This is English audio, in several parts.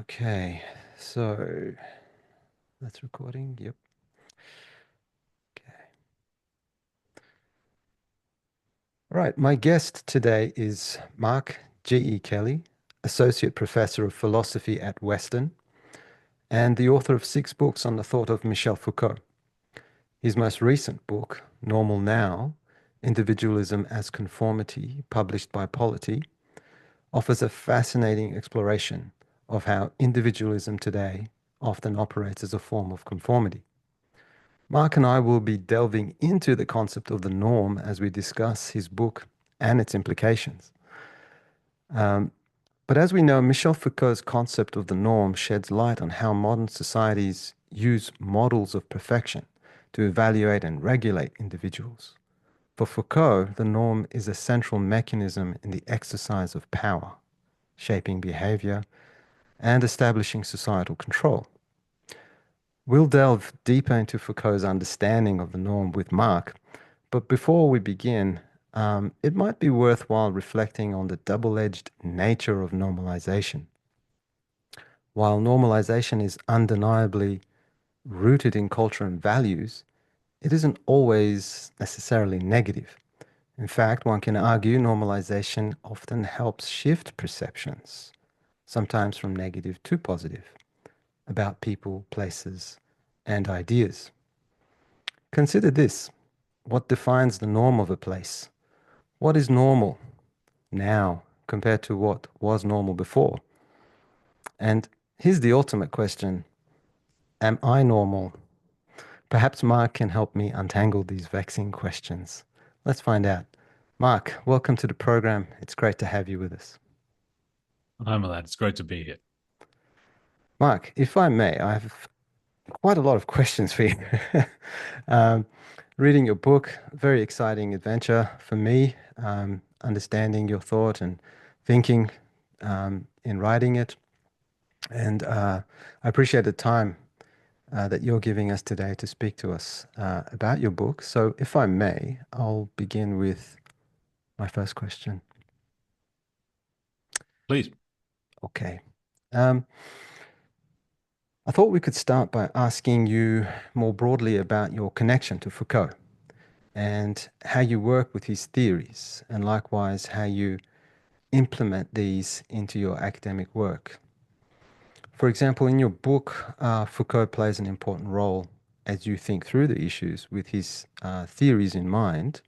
Okay, so that's recording. Yep. Okay. All right. My guest today is Mark G.E. Kelly, Associate Professor of Philosophy at Western and the author of 6 books on the thought of Michel Foucault. His most recent book, Normal Now, Individualism as Conformity, published by Polity, offers a fascinating exploration of how individualism today often operates as a form of conformity. Mark and I will be delving into the concept of the norm as we discuss his book and its implications. Um, but as we know, Michel Foucault's concept of the norm sheds light on how modern societies use models of perfection to evaluate and regulate individuals. For Foucault, the norm is a central mechanism in the exercise of power, shaping behavior and establishing societal control. We'll delve deeper into Foucault's understanding of the norm with Mark, but before we begin, it might be worthwhile reflecting on the double-edged nature of normalization. While normalization is undeniably rooted in culture and values, it isn't always necessarily negative. In fact, one can argue normalization often helps shift perceptions, sometimes from negative to positive, about people, places, and ideas. Consider this. What defines the norm of a place? What is normal now compared to what was normal before? And here's the ultimate question. Am I normal? Perhaps Mark can help me untangle these vexing questions. Let's find out. Mark, welcome to the program. It's great to have you with us. Hi, Milad. It's great to be here. Mark, if I may, I have quite a lot of questions for you. um, Reading your book, very exciting adventure for me, understanding your thought and thinking in writing it. And I appreciate the time that you're giving us today to speak to us about your book. So, if I may, I'll begin with my first question. Please. Okay. Um, I thought we could start by asking you more broadly about your connection to Foucault and how you work with his theories, and likewise how you implement these into your academic work. For example, in your book, Foucault plays an important role as you think through the issues with his theories in mind,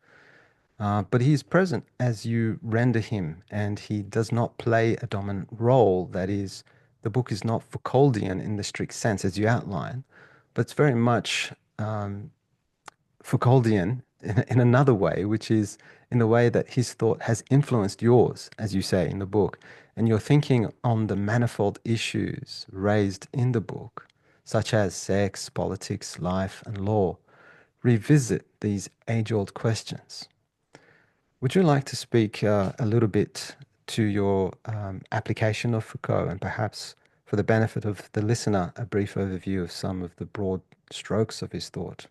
but he is present as you render him, and he does not play a dominant role. That is, the book is not Foucauldian in the strict sense as you outline, but it's very much Foucauldian in another way, which is in the way that his thought has influenced yours, as you say in the book. And you're thinking on the manifold issues raised in the book, such as sex, politics, life, and law. Revisit these age-old questions. Would you like to speak a little bit to your application of Foucault and perhaps for the benefit of the listener, a brief overview of some of the broad strokes of his thought?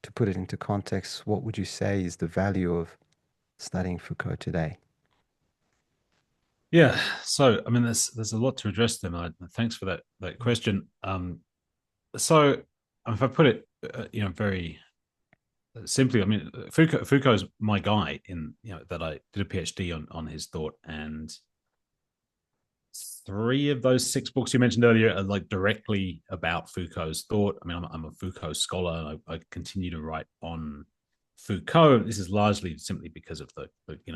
To put it into context, what would you say is the value of studying Foucault today? Yeah. So, I mean, there's a lot to address there, Milad. Thanks for that question. So, if I put it, very simply, I mean, Foucault's my guy in that I did a PhD on his thought, and three of those 6 books you mentioned earlier are like directly about Foucault's thought. I mean, I'm a Foucault scholar. I continue to write on Foucault. This is largely simply because of the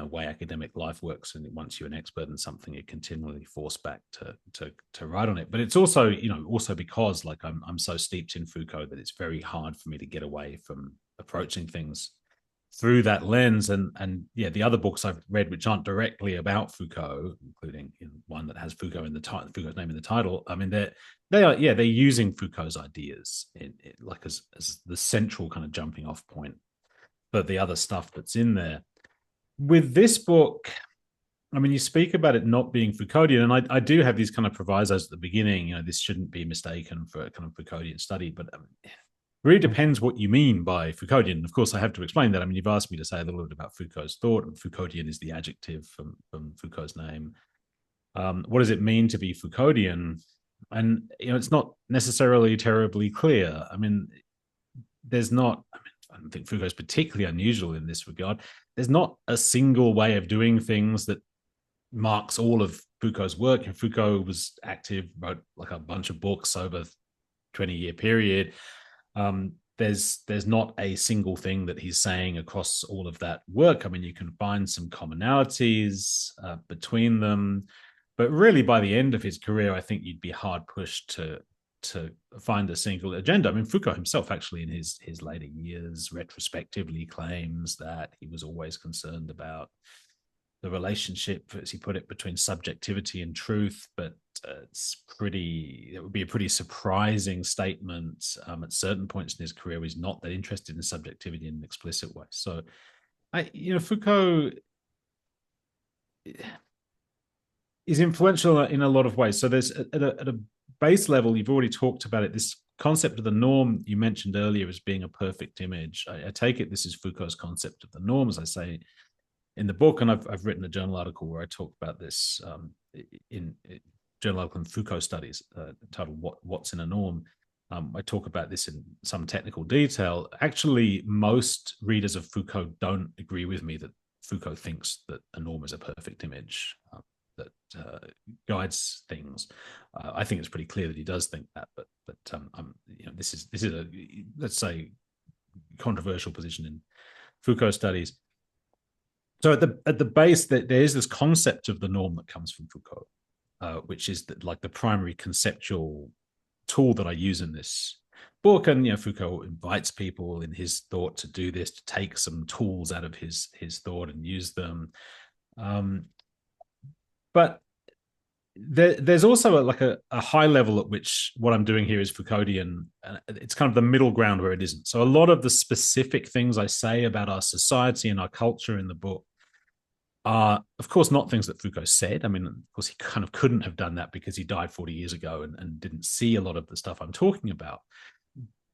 way academic life works, and once you're an expert in something, you're continually forced back to write on it. But it's also also because like I'm so steeped in Foucault that it's very hard for me to get away from approaching things through that lens. And yeah, the other books I've read which aren't directly about Foucault, including one that has Foucault in the title, Foucault's name in the title. I mean, they're using Foucault's ideas like as the central kind of jumping off point for the other stuff that's in there. With this book, I mean, you speak about it not being Foucauldian, and I do have these kind of provisos at the beginning. This shouldn't be mistaken for a kind of Foucauldian study, but really depends what you mean by Foucauldian. Of course, I have to explain that. I mean, you've asked me to say a little bit about Foucault's thought, and Foucauldian is the adjective from Foucault's name. What does it mean to be Foucauldian? And it's not necessarily terribly clear. I mean, there's not. I mean, I don't think Foucault is particularly unusual in this regard. There's not a single way of doing things that marks all of Foucault's work. And Foucault was active, wrote like a bunch of books over 20-year period. There's not a single thing that he's saying across all of that work. I mean, you can find some commonalities between them, but really by the end of his career, I think you'd be hard pushed to find a single agenda. I mean, Foucault himself, actually, in his later years, retrospectively claims that he was always concerned about the relationship, as he put it, between subjectivity and truth. But it would be a pretty surprising statement at certain points in his career where he's not that interested in subjectivity in an explicit way. So, Foucault is influential in a lot of ways. So there's at a base level, you've already talked about it, this concept of the norm you mentioned earlier as being a perfect image. I take it this is Foucault's concept of the norm, as I say in the book, and I've written a journal article where I talk about this in journal article in Foucault Studies, titled "What's in a Norm." I talk about this in some technical detail. Actually, most readers of Foucault don't agree with me that Foucault thinks that a norm is a perfect image that guides things. I think it's pretty clear that he does think that, but this is a, let's say, controversial position in Foucault Studies. So at the base, there is this concept of the norm that comes from Foucault, which is like the primary conceptual tool that I use in this book. And Foucault invites people in his thought to do this, to take some tools out of his thought and use them. But there's also a high level at which what I'm doing here is Foucauldian. It's kind of the middle ground where it isn't. So a lot of the specific things I say about our society and our culture in the book are, of course, not things that Foucault said. I mean, of course, he kind of couldn't have done that because he died 40 years ago and didn't see a lot of the stuff I'm talking about.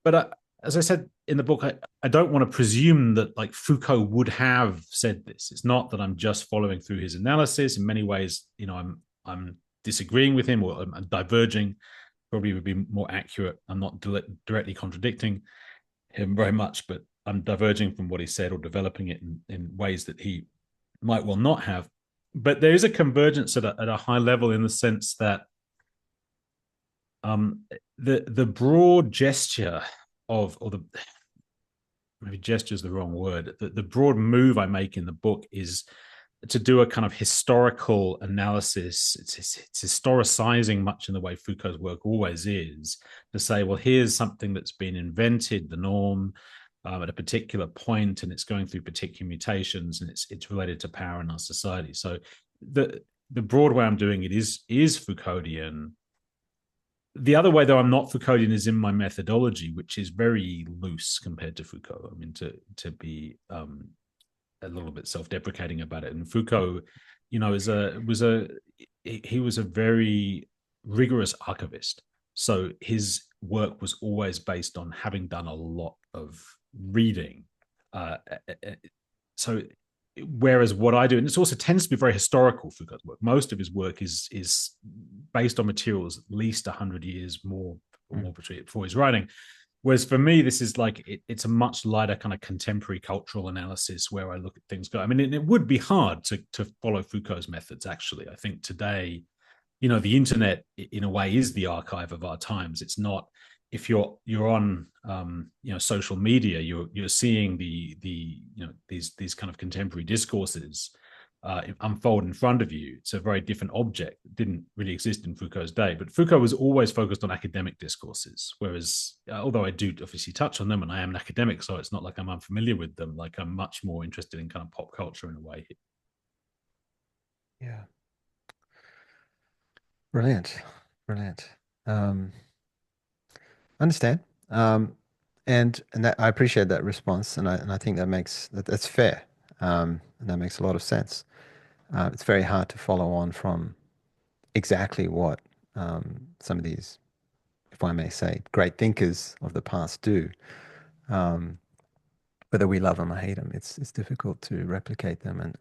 But as I said in the book, I don't want to presume that like Foucault would have said this. It's not that I'm just following through his analysis. In many ways, I'm disagreeing with him, or I'm diverging. Probably would be more accurate. I'm not directly contradicting him very much, but I'm diverging from what he said or developing it in ways that he might well not have. But there is a convergence at a high level in the sense that the broad gesture maybe gesture is the wrong word. The broad move I make in the book is to do a kind of historical analysis. It's historicizing much in the way Foucault's work always is, to say, well, here's something that's been invented, the norm, at a particular point, and it's going through particular mutations, and it's related to power in our society. So the broad way I'm doing it is Foucauldian. The other way, though, I'm not Foucauldian, is in my methodology, which is very loose compared to Foucault. I mean, to be a little bit self-deprecating about it. And Foucault, he was a very rigorous archivist. So his work was always based on having done a lot of reading. So whereas what I do, and it also tends to be very historical, Foucault's work. Most of his work is based on materials at least 100 years more before his writing. Whereas for me, this is like it's a much lighter kind of contemporary cultural analysis where I look at things go. I mean, it would be hard to follow Foucault's methods. Actually, I think today, the internet in a way is the archive of our times. It's not, if you're on social media, you're seeing these kind of contemporary discourses unfold in front of you. It's a very different object. It didn't really exist in Foucault's day, but Foucault was always focused on academic discourses. Whereas, although I do obviously touch on them, and I am an academic, so it's not like I'm unfamiliar with them. Like, I'm much more interested in kind of pop culture in a way. Yeah. Brilliant. Brilliant. Understand. And that I appreciate that response, and I think that's fair. And that makes a lot of sense. It's very hard to follow on from exactly what some of these, if I may say, great thinkers of the past do. Whether we love them or hate them, it's difficult to replicate them, and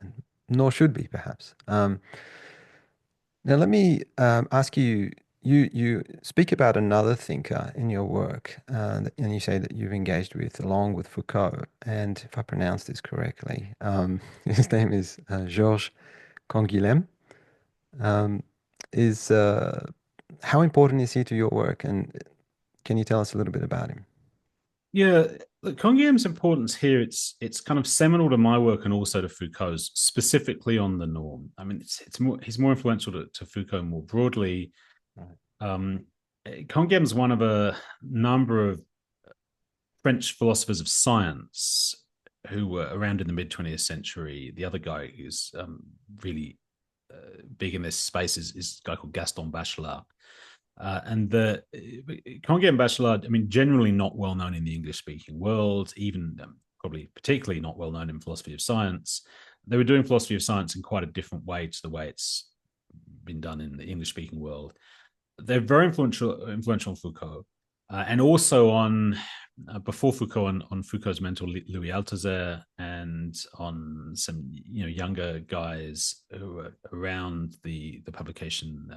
nor should be, perhaps. Now, let me ask you You speak about another thinker in your work, and you say that you've engaged with along with Foucault. And if I pronounce this correctly, his name is Georges Canguilhem. Um, is How important is he to your work? And can you tell us a little bit about him? Yeah, look, Canguilhem's importance here, it's kind of seminal to my work and also to Foucault's, specifically on the norm. I mean, it's more he's more influential to Foucault more broadly. Right. Um, Canguilhem's one of a number of French philosophers of science who were around in the mid 20th century. The other guy who's really big in this space is a guy called Gaston Bachelard. And the Canguilhem and Bachelard, I mean, generally not well known in the English speaking world, even probably particularly not well known in philosophy of science. They were doing philosophy of science in quite a different way to the way it's been done in the English speaking world. They're very influential on Foucault, and also on before Foucault on Foucault's mentor Louis Althusser, and on some younger guys who were around the publication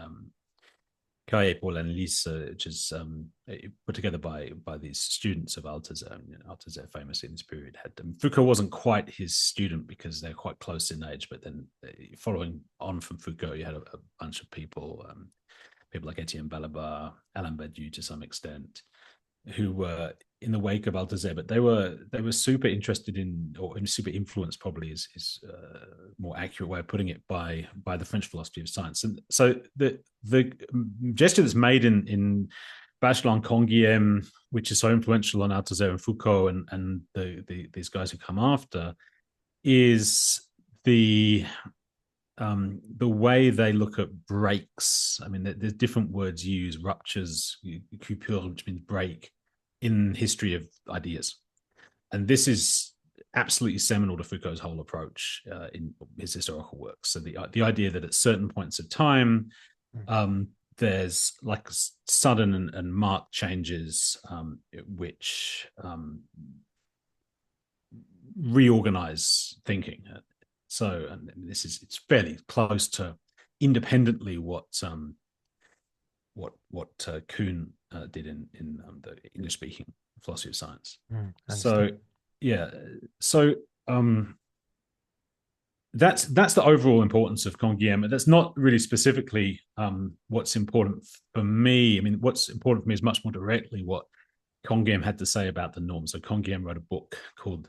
Cahiers pour l'analyse, which is put together by these students of Althusser. Althusser famously in this period had Foucault wasn't quite his student because they're quite close in age, but then following on from Foucault, you had a bunch of people. People like Etienne Balibar, Alain Badiou to some extent, who were in the wake of Althusser, but they were super interested in, or super influenced, probably is more accurate way of putting it, by the French philosophy of science. And so the gesture that's made in Bachelard and Canguilhem, which is so influential on Althusser and Foucault and these guys who come after, is the way they look at breaks. I mean, there's different words used: ruptures, coupure, which means break, in history of ideas. And this is absolutely seminal to Foucault's whole approach in his historical works. So the idea that at certain points of time, there's like sudden and marked changes which reorganize thinking. So, and it's fairly close to independently what Kuhn did in the English speaking philosophy of science. So yeah, so that's the overall importance of Canguilhem. That's not really specifically what's important for me. I mean, what's important for me is much more directly what Canguilhem had to say about the norm. So Canguilhem wrote a book called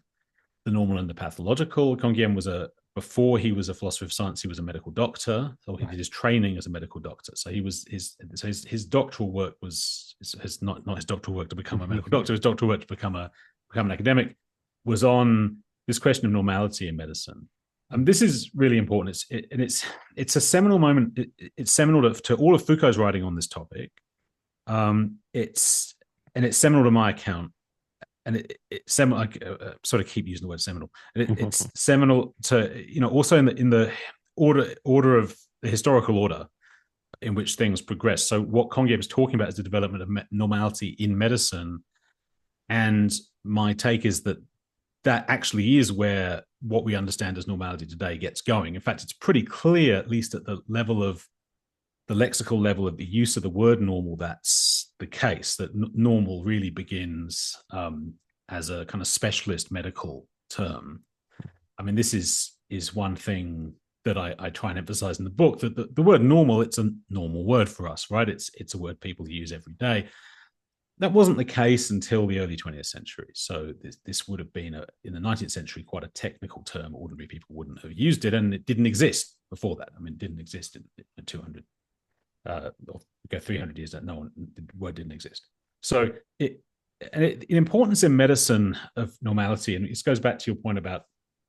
The Normal and the Pathological. Canguilhem before he was a philosopher of science, he was a medical doctor. So he did his training as a medical doctor. So his doctoral work was not his doctoral work to become a medical doctor. His doctoral work to become an academic was on this question of normality in medicine. And this is really important. It's a seminal moment. It's seminal to all of Foucault's writing on this topic. It's seminal to my account. And it's seminal. I sort of keep using the word seminal. And it's seminal to also in the order of the historical order in which things progress. So what Canguilhem is talking about is the development of normality in medicine, and my take is that actually is where what we understand as normality today gets going. In fact, it's pretty clear, at least at the level of the lexical level of the use of the word normal, that's the case, that normal really begins as a kind of specialist medical term. I mean, this is one thing that I try and emphasize in the book, that the word normal, it's a normal word for us, right? It's a word people use every day. That wasn't the case until the early 20th century. So this would have been, in the 19th century, quite a technical term. Ordinary people wouldn't have used it, and it didn't exist before that. I mean, it didn't exist in 200 or 300 years that the word didn't exist. So the importance in medicine of normality, and this goes back to your point about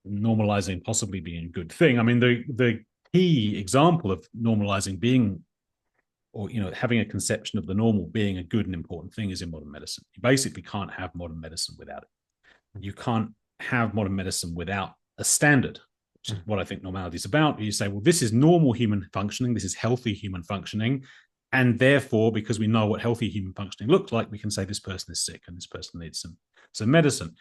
normalizing possibly being a good thing. I mean, the key example of normalizing being, or having a conception of the normal being a good and important thing, is in modern medicine. You basically can't have modern medicine without it. You can't have modern medicine without a standard, which is what I think normality is about. You say, well, this is normal human functioning, this is healthy human functioning, and therefore, because we know what healthy human functioning looks like, we can say this person is sick and this person needs some medicine.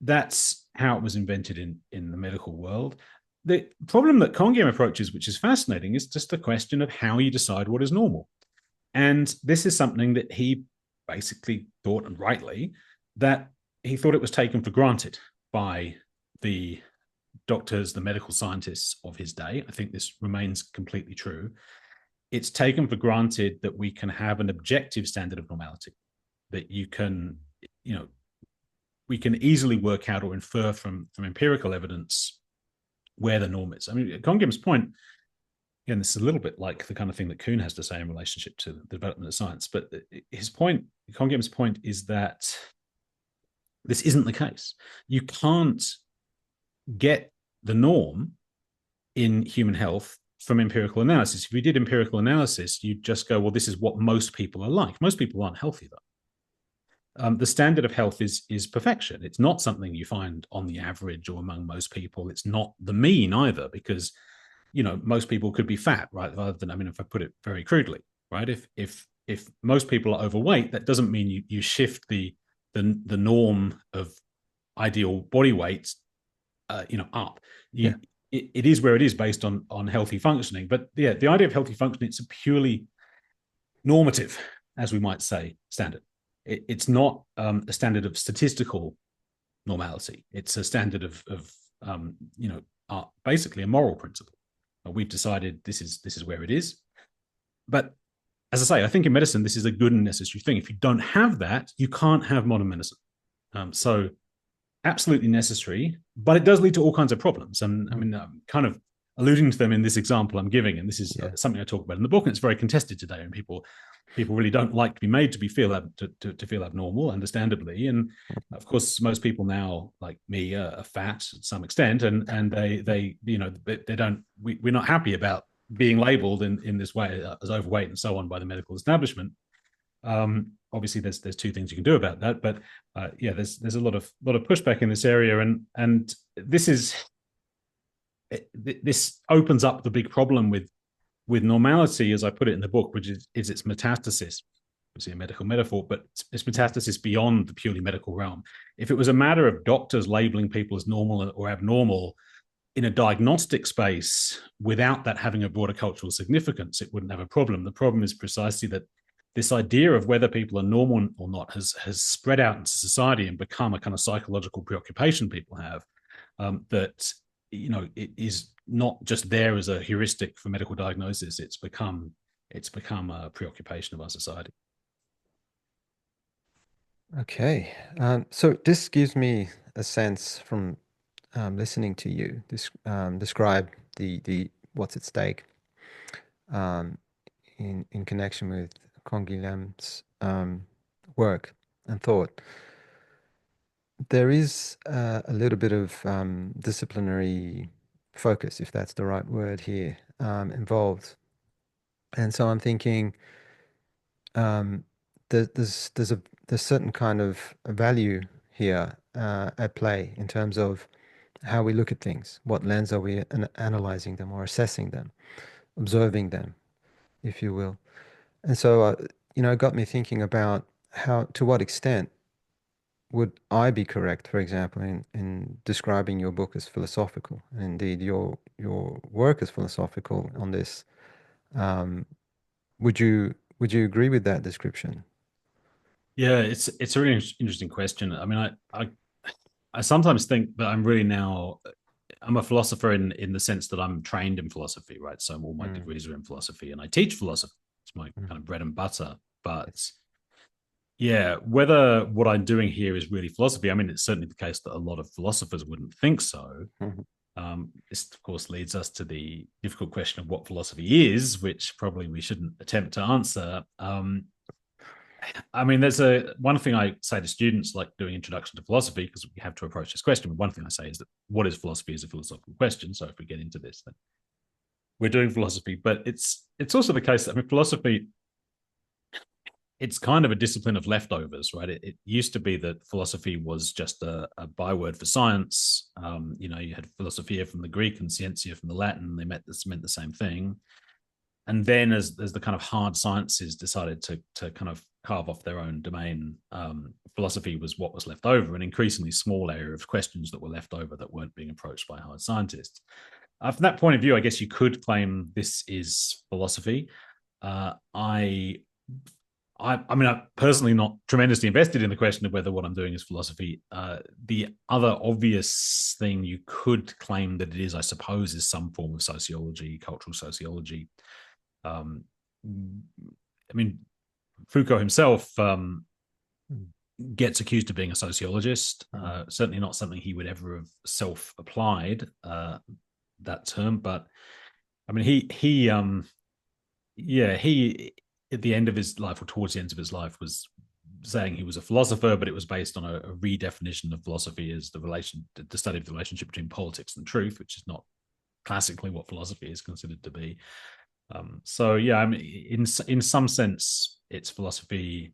That's how it was invented in the medical world. the problem that Kongiem approaches, which is fascinating, is just a question of how you decide what is normal. And this is something that he basically thought, and rightly, that he thought it was taken for granted by the doctors, the medical scientists of his day. I think this remains completely true. It's taken for granted that we can have an objective standard of normality, that you can, we can easily work out or infer from empirical evidence where the norm is. I mean, Kongiem's point, again, this is a little bit like the kind of thing that Kuhn has to say in relationship to the development of science, but his point, Kongiem's point, is that this isn't the case. You can't get the norm in human health from empirical analysis. If you did empirical analysis, you'd just go, well, this is what most people are like. Most people aren't healthy, though. The standard of health is perfection. It's not something you find on the average or among most people. It's not the mean either, because most people could be fat, right? Rather than, I mean, if I put it very crudely, right? If most people are overweight, that doesn't mean you shift the norm of ideal body weight, up. It is where it is based on healthy functioning. But yeah, the idea of healthy functioning, it's a purely normative, as we might say, standard. It's not a standard of statistical normality. It's a standard of basically a moral principle. We've decided this is where it is. But as I say, I think in medicine, this is a good and necessary thing. If you don't have that, you can't have modern medicine. So absolutely necessary, but it does lead to all kinds of problems. And I mean, I'm kind of alluding to them in this example I'm giving, and this is something I talk about in the book, and it's very contested today. And people really don't like to be made to feel abnormal, understandably. And of course, most people now, like me, are fat to some extent, and they don't. We're not happy about being labelled in this way as overweight and so on by the medical establishment. Obviously, there's two things you can do about that, but there's a lot of pushback in this area, and this opens up the big problem with normality, as I put it in the book, which is its metastasis. Obviously a medical metaphor, but it's metastasis beyond the purely medical realm. If it was a matter of doctors labeling people as normal or abnormal in a diagnostic space without that having a broader cultural significance, it wouldn't have a problem. The problem is precisely that this idea of whether people are normal or not has spread out into society and become a kind of psychological preoccupation people have, that it is not just there as a heuristic for medical diagnosis. It's become a preoccupation of our society. Okay, so this gives me a sense from listening to you describe the what's at stake in connection with Canguilhem's work and thought. There is a little bit of disciplinary focus, if that's the right word here, involved. And so I'm thinking there's certain kind of value here at play in terms of how we look at things. What lens are we analyzing them or assessing them, observing them, if you will. And so, it got me thinking about to what extent would I be correct, for example, in describing your book as philosophical, and indeed your work as philosophical on this? Would you agree with that description? Yeah, it's a really interesting question. I mean, I sometimes think that I'm a philosopher in the sense that I'm trained in philosophy, right? So all my degrees are in philosophy, and I teach philosophy. It's my kind of bread and butter. But yeah, whether what I'm doing here is really philosophy, I mean, it's certainly the case that a lot of philosophers wouldn't think so. This, of course, leads us to the difficult question of what philosophy is, which probably we shouldn't attempt to answer. I mean, there's one thing I say to students, like doing introduction to philosophy, because we have to approach this question. But one thing I say is that what is philosophy is a philosophical question. So if we get into this, then we're doing philosophy. But it's also the case that, I mean, philosophy, it's kind of a discipline of leftovers, right? It used to be that philosophy was just a byword for science. You had philosophia from the Greek and scientia from the Latin. They meant the same thing. And then as the kind of hard sciences decided to kind of carve off their own domain, philosophy was what was left over, an increasingly small area of questions that were left over that weren't being approached by hard scientists. From that point of view, I guess you could claim this is philosophy. Uh, I I mean, I'm personally not tremendously invested in the question of whether what I'm doing is philosophy. The other obvious thing you could claim that it is, I suppose, is some form of sociology, cultural sociology. Um, I mean, Foucault himself gets accused of being a sociologist. Certainly not something he would ever have self-applied that term, but I mean, he at the end of his life, or towards the end of his life, was saying he was a philosopher, but it was based on a redefinition of philosophy as the study of the relationship between politics and truth, which is not classically what philosophy is considered to be. So yeah, I mean, in some sense, it's philosophy.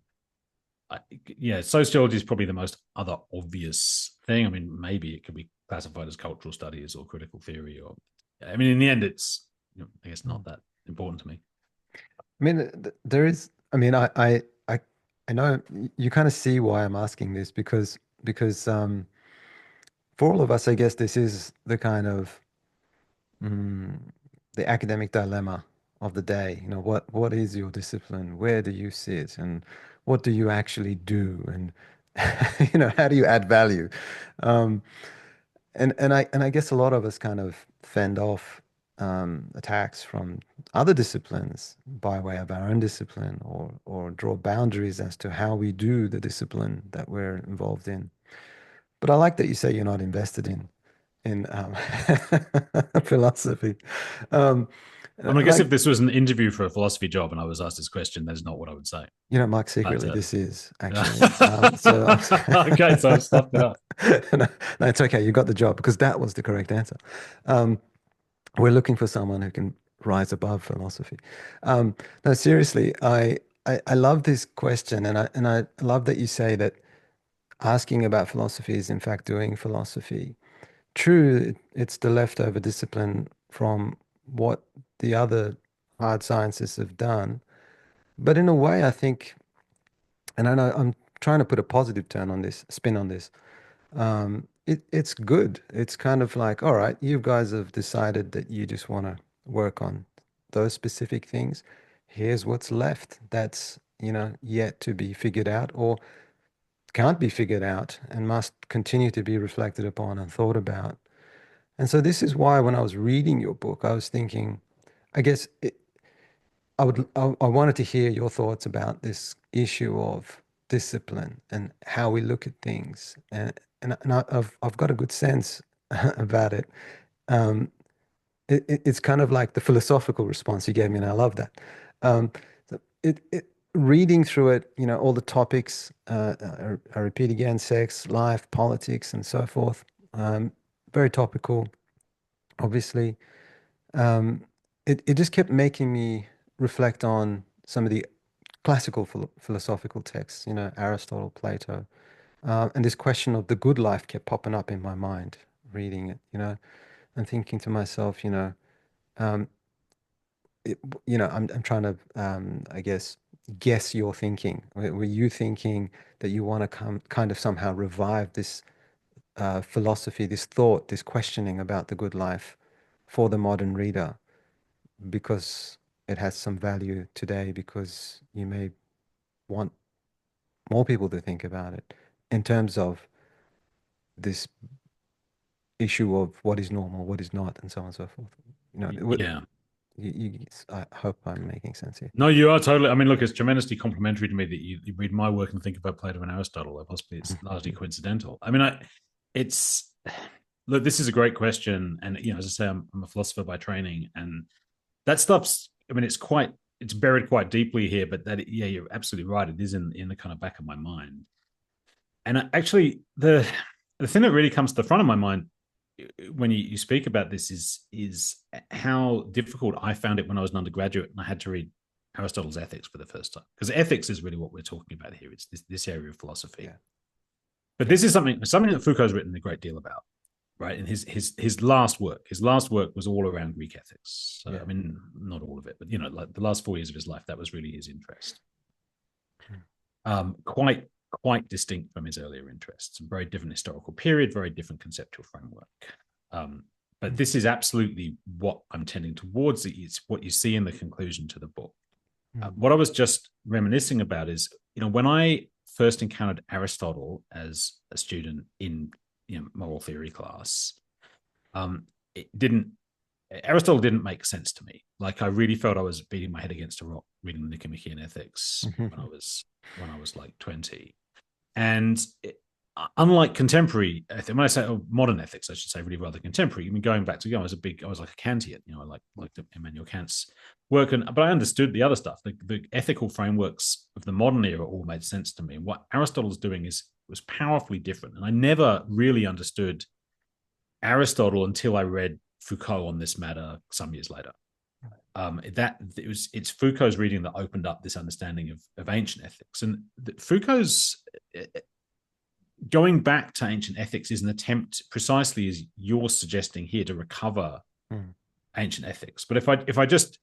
Yeah, sociology is probably the most other obvious thing. I mean, maybe it could be classified as cultural studies or critical theory, or I mean, in the end, it's I guess not that important to me. I mean, there is. I mean, I know you kind of see why I'm asking this because for all of us, I guess this is the kind of mm, the academic dilemma of the day. You know, what is your discipline? Where do you sit? And what do you actually do? And how do you add value? Um, and I guess a lot of us kind of fend off attacks from other disciplines by way of our own discipline, or draw boundaries as to how we do the discipline that we're involved in. But I like that you say you're not invested in philosophy. Um, And I and guess I, if this was an interview for a philosophy job and I was asked this question, that's not what I would say. Mark, But secretly, this is actually. So okay, so I've stuffed it up. no, no, it's okay. You got the job because that was the correct answer. Um, we're looking for someone who can rise above philosophy. No, seriously, I love this question, and I love that you say that asking about philosophy is in fact doing philosophy. True, it's the leftover discipline from what the other hard sciences have done. But in a way, I think, and I know I'm trying to put a positive spin on this. It's good. It's kind of like, all right, you guys have decided that you just want to work on those specific things. Here's what's left that's, yet to be figured out or can't be figured out and must continue to be reflected upon and thought about. And so this is why when I was reading your book, I was thinking, I guess I wanted to hear your thoughts about this issue of discipline and how we look at things, and I've got a good sense about it. Um, it's kind of like the philosophical response you gave me, and I love that. So reading through it, all the topics, I repeat again, sex, life, politics, and so forth. Very topical, obviously. Um, it just kept making me reflect on some of the classical philosophical texts, Aristotle, Plato, and this question of the good life kept popping up in my mind, reading it, and thinking to myself, um, it, I'm trying to, I guess your thinking. Were you thinking that you want to kind of somehow revive this philosophy, this thought, this questioning about the good life for the modern reader? Because it has some value today, because you may want more people to think about it in terms of this issue of what is normal, what is not, and so on and so forth. Yeah. I hope I'm making sense here. No, you are totally. I mean, look, it's tremendously complimentary to me that you read my work and think about Plato and Aristotle. Possibly it's largely coincidental. I mean, it's look, this is a great question, and as I say, I'm a philosopher by training, and that stuff's. I mean, it's buried quite deeply here, but yeah, you're absolutely right. It is in the kind of back of my mind, and actually, the thing that really comes to the front of my mind when you speak about this is how difficult I found it when I was an undergraduate and I had to read Aristotle's Ethics for the first time, because ethics is really what we're talking about here. It's this area of philosophy, Yeah. but this is something that Foucault's written a great deal about, right? And his last work was all around Greek ethics. So, Yeah. I mean, not all of it, but like the last 4 years of his life, that was really his interest. Quite distinct from his earlier interests. Very different historical period, very different conceptual framework. Um, But this is absolutely what I'm tending towards. It's what you see in the conclusion to the book. What I was just reminiscing about is, when I first encountered Aristotle as a student in moral theory class, it didn't Aristotle didn't make sense to me. Like, I really felt I was beating my head against a rock reading the Nicomachean Ethics when I was like 20. And unlike contemporary ethics, when I say modern ethics, I should say, really rather contemporary. I mean, going back to I was like a Kantian. I liked Immanuel Kant's work, but I understood the other stuff. The ethical frameworks of the modern era all made sense to me. And what Aristotle's doing was powerfully different. And I never really understood Aristotle until I read Foucault on this matter some years later. It's Foucault's reading that opened up this understanding of ancient ethics, and Foucault's going back to ancient ethics is an attempt, precisely as you're suggesting here, to recover ancient ethics. But if I just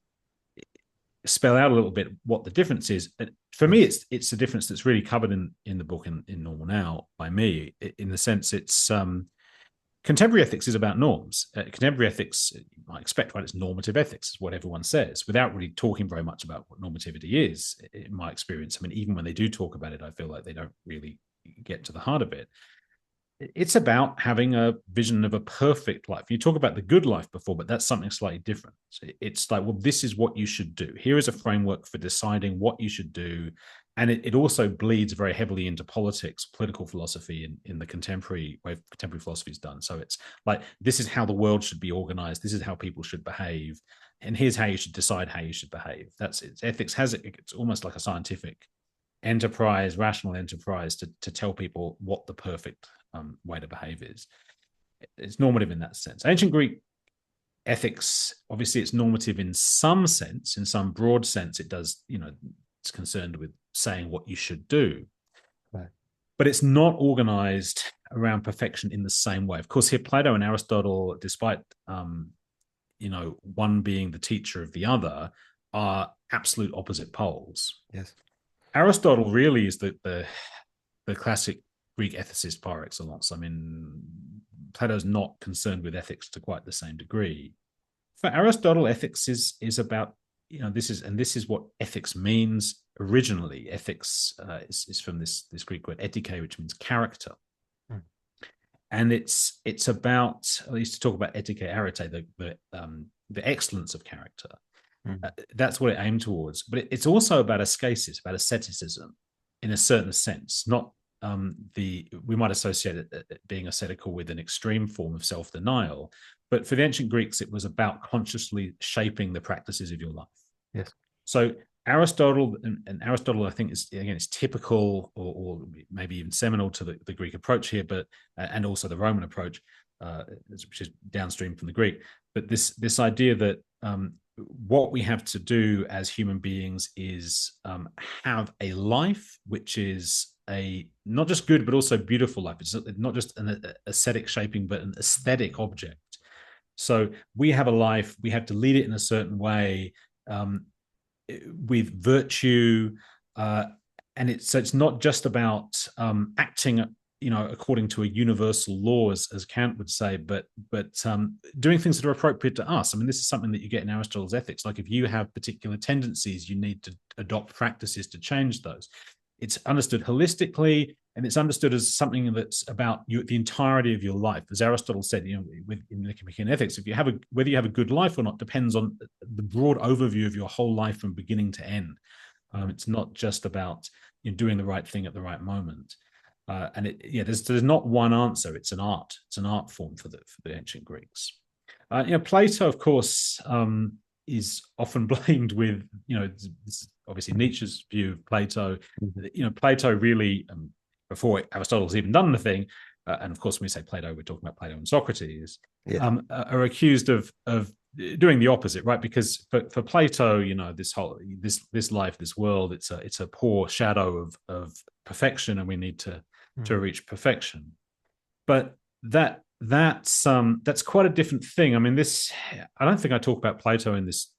spell out a little bit what the difference is, for me, it's a difference that's really covered in the book in Normal Now by me, in the sense it's contemporary ethics is about norms. Contemporary ethics, you might expect, right? It's normative ethics, is what everyone says, without really talking very much about what normativity is, in my experience. I mean, even when they do talk about it, I feel like they don't really get to the heart of it. It's about having a vision of a perfect life. You talk about the good life before, but that's something slightly different. So it's like, well, this is what you should do. Here is a framework for deciding what you should do. And it also bleeds very heavily into politics, political philosophy in the contemporary way contemporary philosophy is done. So it's like, this is how the world should be organized. This is how people should behave. And here's how you should decide how you should behave. That's it. Ethics it's almost like a scientific enterprise, rational enterprise to tell people what the perfect way to behave is. It's normative in that sense. Ancient Greek ethics, obviously, it's normative in some sense, in some broad sense. It does, it's concerned with saying what you should do. Right. But it's not organized around perfection in the same way. Of course, here Plato and Aristotle, despite one being the teacher of the other, are absolute opposite poles. Yes. Aristotle really is the classic Greek ethicist par excellence. I mean, Plato's not concerned with ethics to quite the same degree. For Aristotle, ethics is about, this is what ethics means originally. Ethics is from this Greek word etike, which means character. And it's about, I used to talk about etike arete, the excellence of character. That's what it aimed towards. But it's also about ascesis, about asceticism in a certain sense. Not we might associate it being ascetical with an extreme form of self-denial. But for the ancient Greeks, it was about consciously shaping the practices of your life. Yes. So Aristotle, and Aristotle, I think, is typical or maybe even seminal to the Greek approach here, but and also the Roman approach, which is downstream from the Greek. But this idea that what we have to do as human beings is have a life which is a not just good but also beautiful life. It's not just an aesthetic shaping, but an aesthetic object. So we have a life, we have to lead it in a certain way, with virtue, and it's not just about acting, according to a universal law, as Kant would say, but doing things that are appropriate to us. I mean, this is something that you get in Aristotle's ethics. Like, if you have particular tendencies, you need to adopt practices to change those. It's understood holistically, and it's understood as something that's about the entirety of your life. As Aristotle said, in Nicomachean Ethics, whether you have a good life or not depends on the broad overview of your whole life from beginning to end. It's not just about doing the right thing at the right moment. There's not one answer. It's an art. It's an art form for the ancient Greeks. Plato, of course, is often blamed with, this is obviously Nietzsche's view of Plato. Plato really, before Aristotle's even done the thing, and of course, when we say Plato, we're talking about Plato and Socrates, are accused of doing the opposite, right? Because for Plato, this life, this world, it's a poor shadow of perfection, and we need to reach perfection. But that's quite a different thing. I mean, I don't think I talk about Plato in this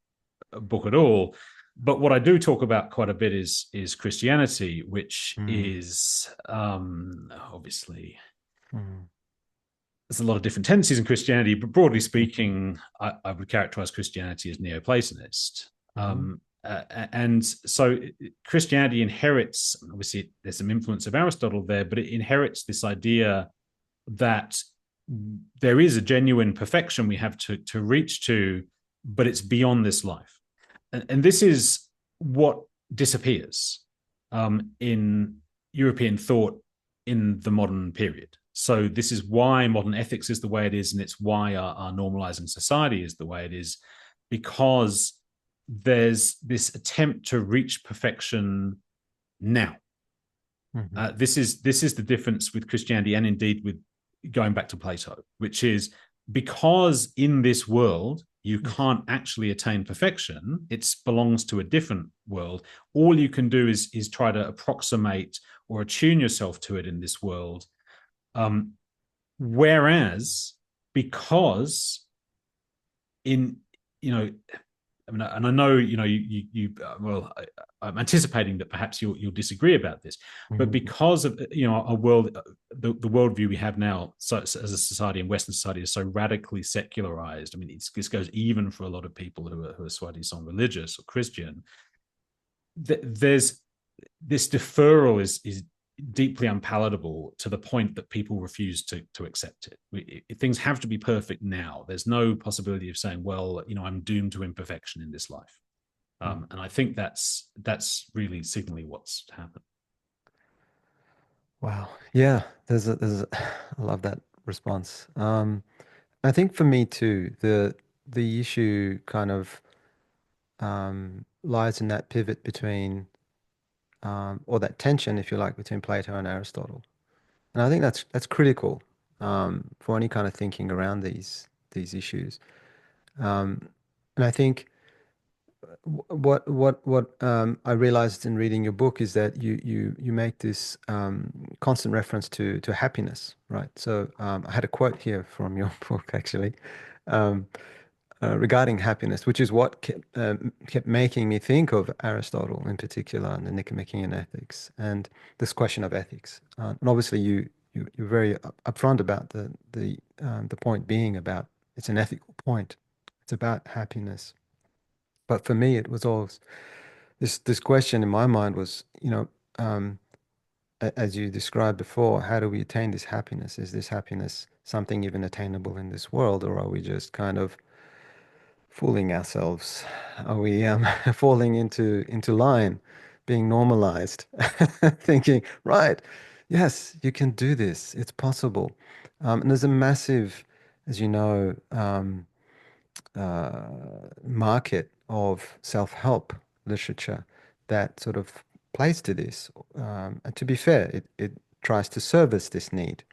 book at all. But what I do talk about quite a bit is Christianity, which is obviously there's a lot of different tendencies in Christianity, but broadly speaking, I would characterize Christianity as Neoplatonist. Mm-hmm. And so Christianity inherits, obviously, there's some influence of Aristotle there, but it inherits this idea that there is a genuine perfection we have to reach to, but it's beyond this life. And this is what disappears in European thought in the modern period. So this is why modern ethics is the way it is, and it's why our normalizing society is the way it is, because there's this attempt to reach perfection now. Mm-hmm. This is the difference with Christianity, and indeed with going back to Plato, which is because in this world you can't actually attain perfection. It belongs to a different world. All you can do is try to approximate or attune yourself to it in this world. Whereas, because in, you know, I mean, and I know, you know, I'm anticipating that perhaps you'll disagree about this, but Mm-hmm. because of, you know, a world, the worldview we have now, so as a society, and Western society, is so radically secularized. I mean, this goes even for a lot of people who are soi-disant religious or Christian. There's this deferral is deeply unpalatable to the point that people refuse to accept it. Things have to be perfect now. There's no possibility of saying, well, you know, I'm doomed to imperfection in this life. And I think that's really signaling what's happened. Wow. Yeah, I love that response. I think for me too, the issue kind of lies in that pivot between, or that tension, if you like, between Plato and Aristotle. And I think that's critical for any kind of thinking around these issues. Um, and I think what I realized in reading your book is that you make this constant reference to happiness, right? So I had a quote here from your book actually. Um, regarding happiness, which is what kept making me think of Aristotle in particular and the Nicomachean Ethics and this question of ethics. And obviously, you're very upfront about the point being about it's an ethical point. It's about happiness. But for me, it was always this question in my mind was, um, as you described before, how do we attain this happiness? Is this happiness something even attainable in this world, or are we just kind of fooling ourselves? Are we falling into line, being normalized, thinking, right, yes, you can do this, it's possible. And there's a massive, as you know, uh, market of self-help literature that sort of plays to this. And to be fair, it tries to service this need.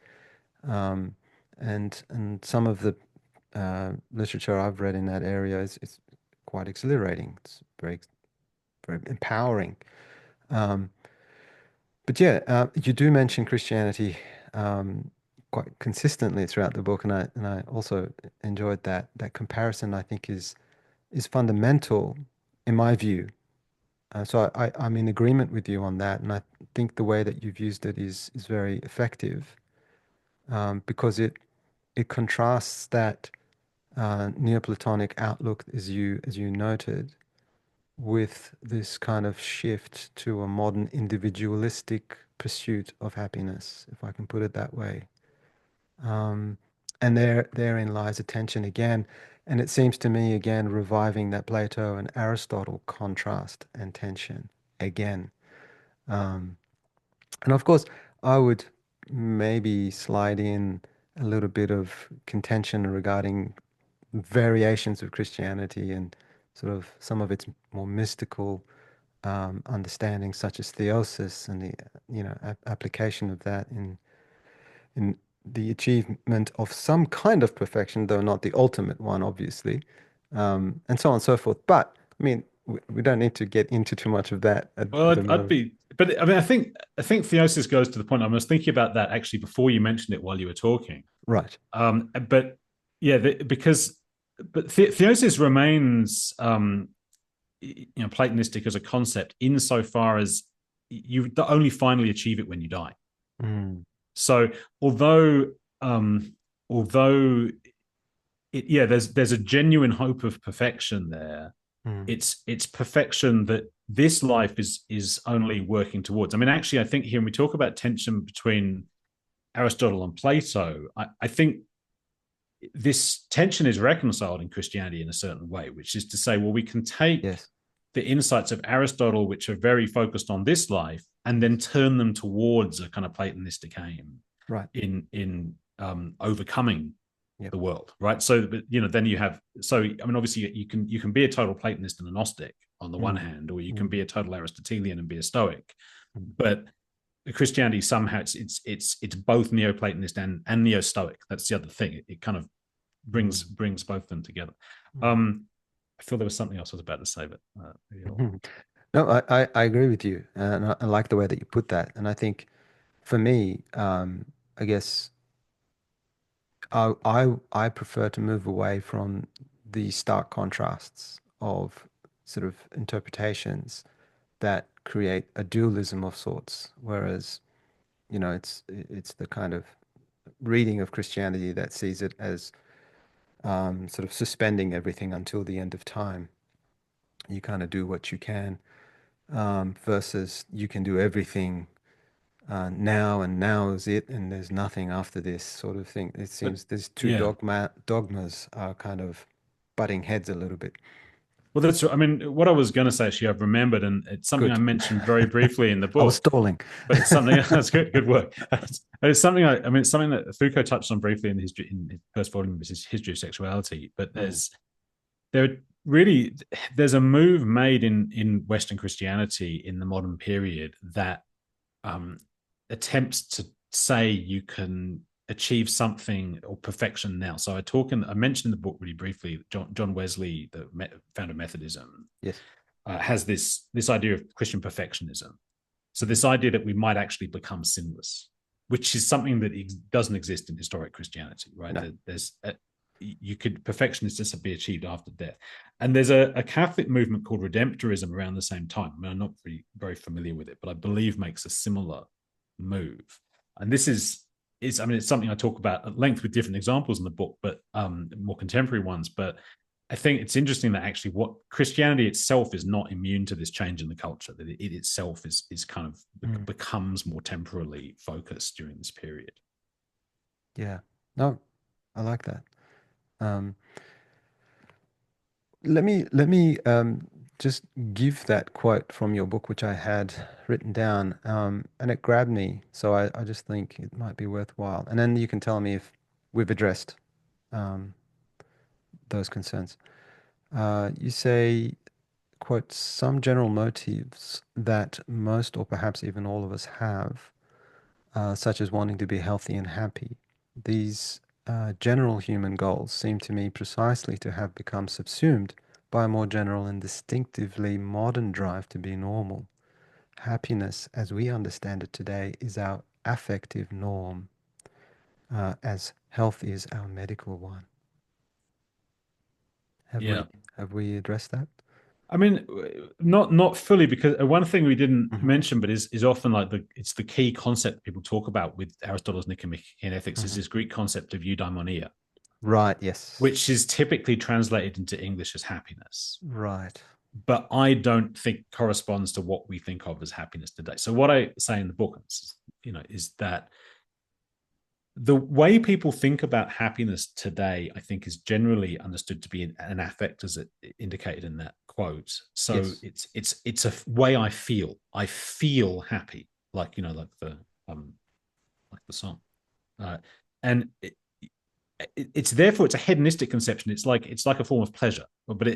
Um, and some of the literature I've read in that area is quite exhilarating. It's very empowering. Um, but yeah, you do mention Christianity quite consistently throughout the book, and I also enjoyed that comparison. I think is fundamental in my view. So I'm in agreement with you on that, and I think the way that you've used it is very effective because it contrasts that Neoplatonic outlook, as you noted, with this kind of shift to a modern individualistic pursuit of happiness, if I can put it that way. Um, and therein lies a tension again. And it seems to me again reviving that Plato and Aristotle contrast and tension again. Um, and of course, I would maybe slide in a little bit of contention regarding variations of Christianity and sort of some of its more mystical understandings, such as theosis and the application of that in the achievement of some kind of perfection, though not the ultimate one, obviously, and so on and so forth. But I mean, we don't need to get into too much of that at Well, the I'd moment. be, but I mean, I think theosis goes to the point. I was thinking about that actually before you mentioned it while you were talking. Right. But yeah, because theosis remains, Platonistic as a concept insofar as you only finally achieve it when you die. Mm. So although um, although there's a genuine hope of perfection there. Mm. It's perfection that this life is only working towards. I mean, actually, I think here when we talk about tension between Aristotle and Plato, I think this tension is reconciled in Christianity in a certain way, which is to say, well, we can take Yes. the insights of Aristotle, which are very focused on this life, and then turn them towards a kind of Platonistic aim Right. in overcoming Yep. the world, right? So, but then you have, so I mean, obviously you can be a total Platonist and a Gnostic on the one Mm. hand, or you can Mm. be a total Aristotelian and be a Stoic. Mm. But Christianity somehow it's both Neoplatonist and Neo-Stoic. That's the other thing. It kind of brings both of them together. Mm. I feel there was something else I was about to say, but No, I agree with you, and I like the way that you put that. And I think for me, I guess I prefer to move away from the stark contrasts of sort of interpretations that create a dualism of sorts, whereas, it's the kind of reading of Christianity that sees it as sort of suspending everything until the end of time. You kind of do what you can, versus you can do everything now, and now is it, and there's nothing after this sort of thing. It but seems these two yeah. dogmas are kind of butting heads a little bit. Well, that's, I mean, what I was going to say, actually, I've remembered, and it's something I Good. mentioned very briefly in the I was book, stalling. but it's something that's good work. It's something I mean, it's something that Foucault touched on briefly in his first volume, which is History of Sexuality. But Mm. there really there's a move made in Western Christianity in the modern period that um, attempts to say you can achieve something or perfection now. So I mentioned in the book really briefly, John Wesley, the founder of Methodism, Yes. has this idea of Christian perfectionism. So this idea that we might actually become sinless, which is something that doesn't exist in historic Christianity, right? No. Perfection is just to be achieved after death. And there's a Catholic movement called Redemptorism around the same time. I mean, I'm not very familiar with it, but I believe makes a similar move. And this is I mean, it's something I talk about at length with different examples in the book, but more contemporary ones. But I think it's interesting that actually what Christianity itself is not immune to this change in the culture, that it itself is kind of becomes more temporally focused during this period. Yeah. No, I like that. Um, let me just give that quote from your book, which I had written down, and it grabbed me. So I just think it might be worthwhile. And then you can tell me if we've addressed um, those concerns. You say, quote, some general motives that most or perhaps even all of us have, such as wanting to be healthy and happy. These general human goals seem to me precisely to have become subsumed by a more general and distinctively modern drive to be normal. Happiness, as we understand it today, is our affective norm, as health is our medical one. Have Yeah. we have we addressed that? I mean, not fully, because one thing we didn't Hmm. mention, but is often like it's the key concept people talk about with Aristotle's Nicomachean Ethics, is Hmm. this Greek concept of eudaimonia, Right, yes. which is typically translated into English as happiness, Right. but I don't think corresponds to what we think of as happiness today. So what I say in the book, is that the way people think about happiness today, I think, is generally understood to be an affect, as it indicated in that quote. So Yes. it's a way I feel. I feel happy, um, like the song, and it's therefore it's a hedonistic conception. It's like a form of pleasure, but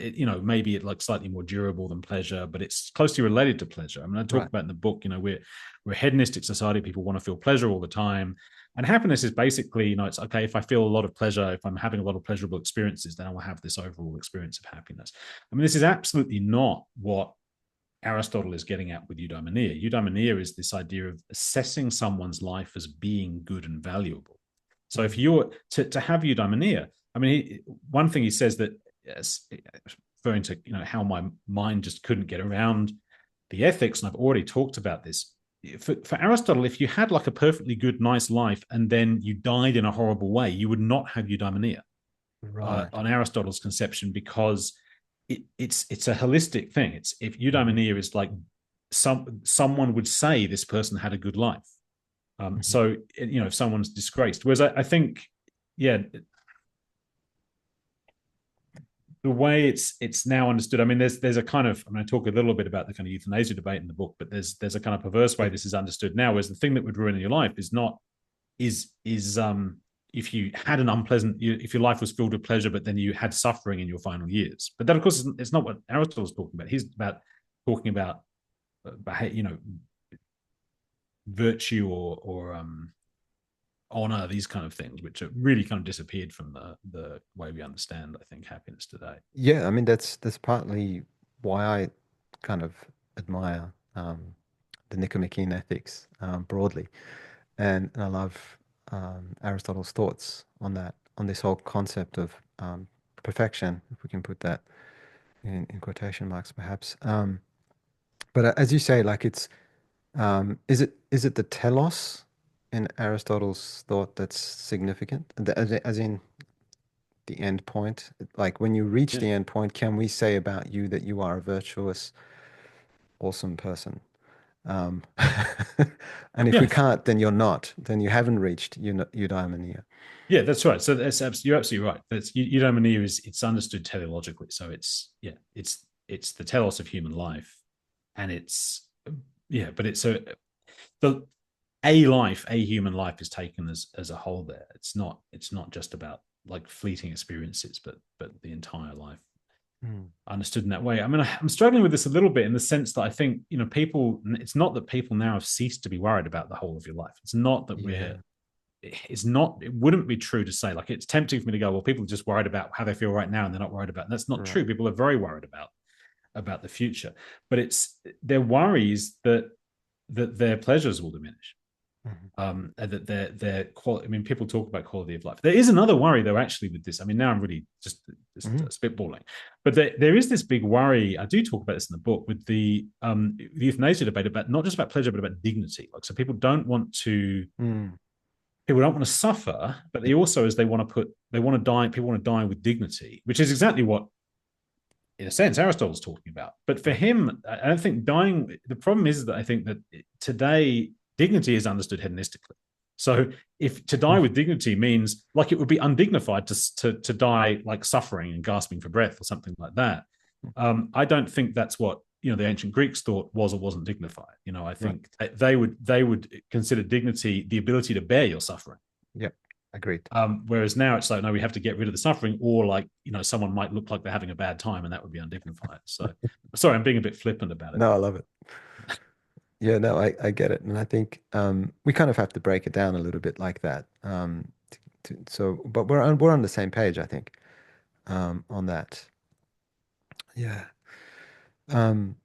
maybe it like slightly more durable than pleasure, but it's closely related to pleasure. I mean, I talk Right. about in the book, we're a hedonistic society. People want to feel pleasure all the time, and happiness is basically, it's okay if I feel a lot of pleasure, if I'm having a lot of pleasurable experiences, then I will have this overall experience of happiness. I mean, this is absolutely not what Aristotle is getting at with eudaimonia. Eudaimonia is this idea of assessing someone's life as being good and valuable. So if you're to have eudaimonia, I mean, one thing he says that, referring to how my mind just couldn't get around the ethics, and I've already talked about this, for Aristotle, if you had like a perfectly good, nice life and then you died in a horrible way, you would not have eudaimonia Right. on Aristotle's conception, because it's a holistic thing. It's if Mhm. eudaimonia is like someone would say this person had a good life. Mhm. So if someone's disgraced, whereas I think, yeah, the way it's now understood. I mean, there's a kind of, I'm going to talk a little bit about the kind of euthanasia debate in the book, but there's a kind of perverse way Yeah. this is understood now, whereas the thing that would ruin your life is not is if you had an unpleasant, if your life was filled with pleasure, but then you had suffering in your final years. But that, of course, it's not what Aristotle's talking about. He's about talking about, virtue or honor, these kind of things, which are really kind of disappeared from the way we understand, I think, happiness today. Yeah, I mean that's partly why I kind of admire the Nicomachean ethics broadly, and I love Aristotle's thoughts on that, on this whole concept of perfection, if we can put that in quotation marks, perhaps. But as you say, like it's is it the telos in Aristotle's thought that's significant, as in the end point? Like when you reach Yeah. the end point, can we say about you that you are a virtuous, awesome person? Um, and if we Yeah. can't, then you're not. Then you haven't reached eudaimonia. Yeah, that's right. So you're absolutely right. That's eudaimonia is it's understood teleologically. So it's the telos of human life, and it's but it's the a life, a human life is taken as a whole. There, it's not just about like fleeting experiences, but the entire life Mm. understood in that way. I mean, I'm struggling with this a little bit in the sense that I think people. It's not that people now have ceased to be worried about the whole of your life. It's not that Yeah, it wouldn't be true to say, like, it's tempting for me to go, well, people are just worried about how they feel right now and they're not worried about, and that's not right. true. People are very worried about the future, but it's their worries that their pleasures will diminish, Mhm. and that their quality. I mean, people talk about quality of life. There is another worry though, actually, with this. I mean, now I'm really just Mhm. spitballing, but there is this big worry. I do talk about this in the book with the euthanasia debate, about not just about pleasure but about dignity. Like, so Mm. people don't want to suffer, but they also, as they want to die. People want to die with dignity, which is exactly what, in a sense, Aristotle's talking about. But for Mhm. him, I don't think dying. The problem is that I think that today dignity is understood hedonistically. So if to die with dignity means, like, it would be undignified to die like suffering and gasping for breath or something like that. I don't think that's what the ancient Greeks thought was or wasn't dignified. I Right. think they would consider dignity the ability to bear your suffering. Yep. Agreed. Whereas now it's like, no, we have to get rid of the suffering, or, like, someone might look like they're having a bad time, and that would be undignified. So, sorry, I'm being a bit flippant about it. No, I love it. Yeah, no, I get it. And I think we kind of have to break it down a little bit like that. But we're on the same page, I think, on that. Yeah. Um,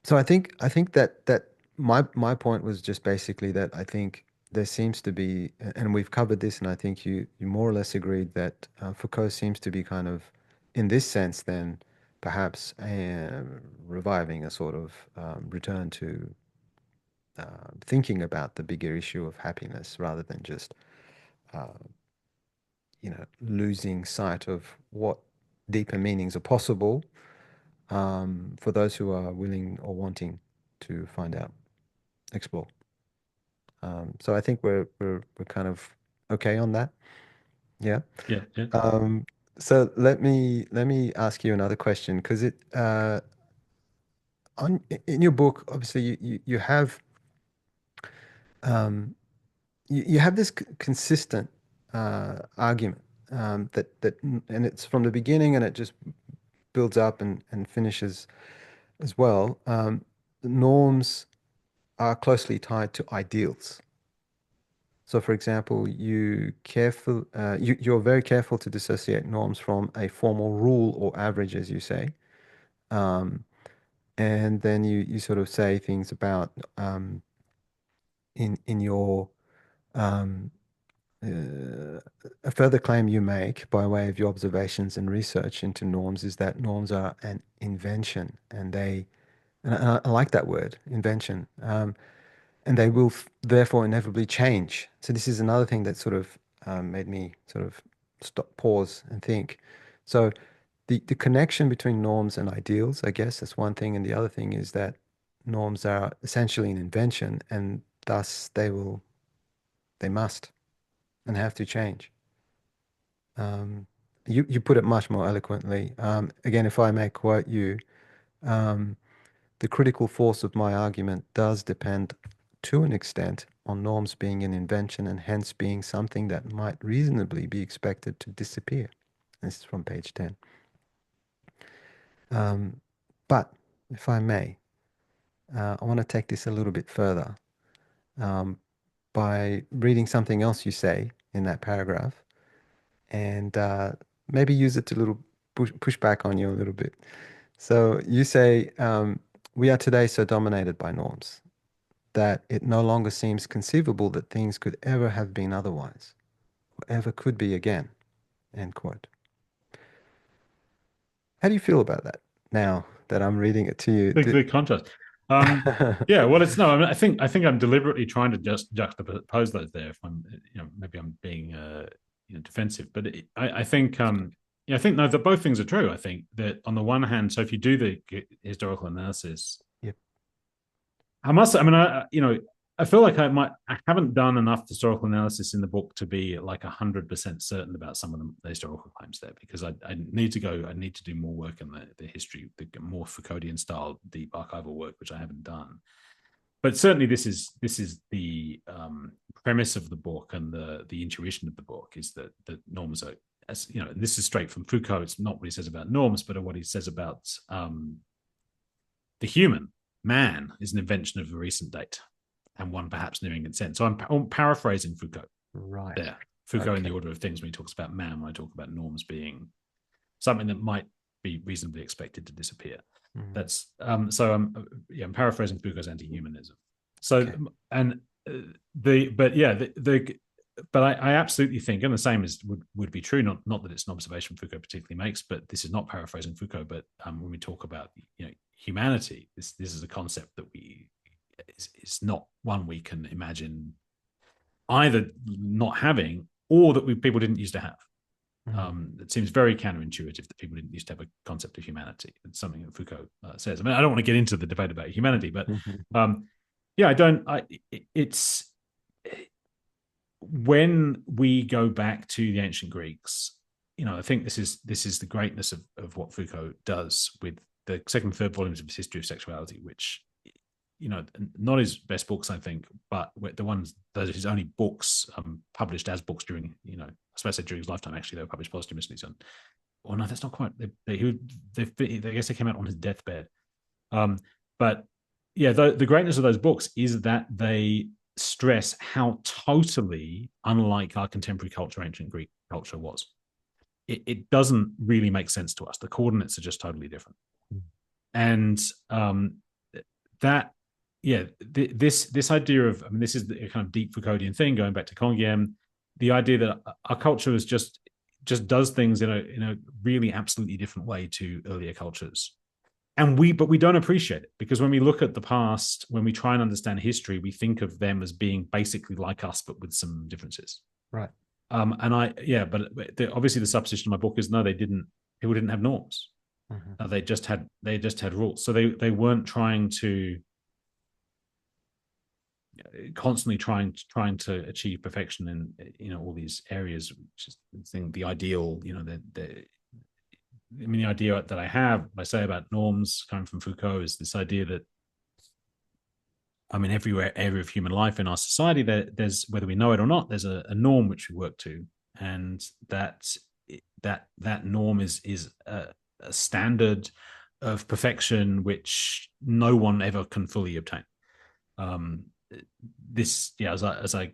so I think that my point was just basically that I think there seems to be, and we've covered this, and I think you more or less agreed that Foucault seems to be kind of, in this sense, then perhaps reviving a sort of return to thinking about the bigger issue of happiness rather than just uh, losing sight of what deeper meanings are possible for those who are willing or wanting to find out, explore. So I think we're kind of okay on that. Yeah. Yeah, yeah. Um, so let me ask you another question, because in your book, obviously you have um, you have this consistent argument and it's from the beginning and it just builds up and finishes as well. Norms are closely tied to ideals. So, for example, you're very careful to dissociate norms from a formal rule or average, as you say. Um, and then you sort of say things about in your um, a further claim you make by way of your observations and research into norms is that norms are an invention and they And I like that word, invention. And they will therefore inevitably change. So this is another thing that sort of made me sort of stop, pause, and think. So the connection between norms and ideals, I guess, that's one thing, and the other thing is that norms are essentially an invention, and thus they must and have to change. You put it much more eloquently. Again, if I may quote you, um, the critical force of my argument does depend to an extent on norms being an invention and hence being something that might reasonably be expected to disappear. This is from page 10. Um, but if I may, I want to take this a little bit further um, by reading something else you say in that paragraph and maybe use it to little push back on you a little bit. So you say, we are today so dominated by norms that it no longer seems conceivable that things could ever have been otherwise, or ever could be again, end quote. How do you feel about that now that I'm reading it to you? Big contrast. Yeah, well, it's no. I mean, I think I'm deliberately trying to just juxtapose those there. If I'm, maybe I'm being, defensive, but I think, I think no, that both things are true. I think that on the one hand, so if you do the historical analysis, Yep. I must. I mean, I feel like I haven't done enough historical analysis in the book to be like 100% certain about some of the historical claims there, because I need to go. I need to do more work in the history, the more Foucauldian style deep archival work, which I haven't done. But certainly, this is the premise of the book, and the intuition of the book is that norms are, as this is straight from Foucault. It's not what he says about norms, but what he says about the human man is an invention of a recent date, and one perhaps nearing its end. So I'm paraphrasing Foucault Right. there. Foucault in Okay. the order of things when he talks about man, when I talk about norms being something that might be reasonably expected to disappear. Mhm. That's so I'm paraphrasing Foucault's anti-humanism. So Okay. and but I absolutely think, and the same is would be true. Not that it's an observation Foucault particularly makes, but this is not paraphrasing Foucault. But when we talk about humanity, this is a concept that is not one we can imagine either not having or that people didn't used to have. Mhm. It seems very counterintuitive that people didn't used to have a concept of humanity. It's something that Foucault says. I mean, I don't want to get into the debate about humanity, but yeah, I don't. It's when we go back to the ancient Greeks. I think this is the greatness of what Foucault does with the second and third volumes of his History of Sexuality, which not his best books, I think, but the ones those are his only books published as books during, I suppose during his lifetime. Actually, they were published posthumously. So, or no, that's not quite. I guess they came out on his deathbed. But yeah, the greatness of those books is that they stress how totally unlike our contemporary culture, ancient Greek culture was. It doesn't really make sense to us. The coordinates are just totally different, and that this idea of, I mean, this is the kind of deep Foucauldian thing going back to Canguilhem, the idea that our culture is just does things in a really absolutely different way to earlier cultures, and we don't appreciate it, because when we look at the past, when we try and understand history, we think of them as being basically like us but with some differences. Right. And obviously the supposition of my book is no, they didn't. People didn't have norms. Mhm. They just had rules. So they weren't trying to constantly trying to achieve perfection in all these areas, which is the ideal. I mean, the idea that I say about norms coming from Foucault is this idea that, I mean, everywhere area of human life in our society, there's, whether we know it or not, there's a norm which we work to, and that norm is a standard of perfection which no one ever can fully obtain. Um, as I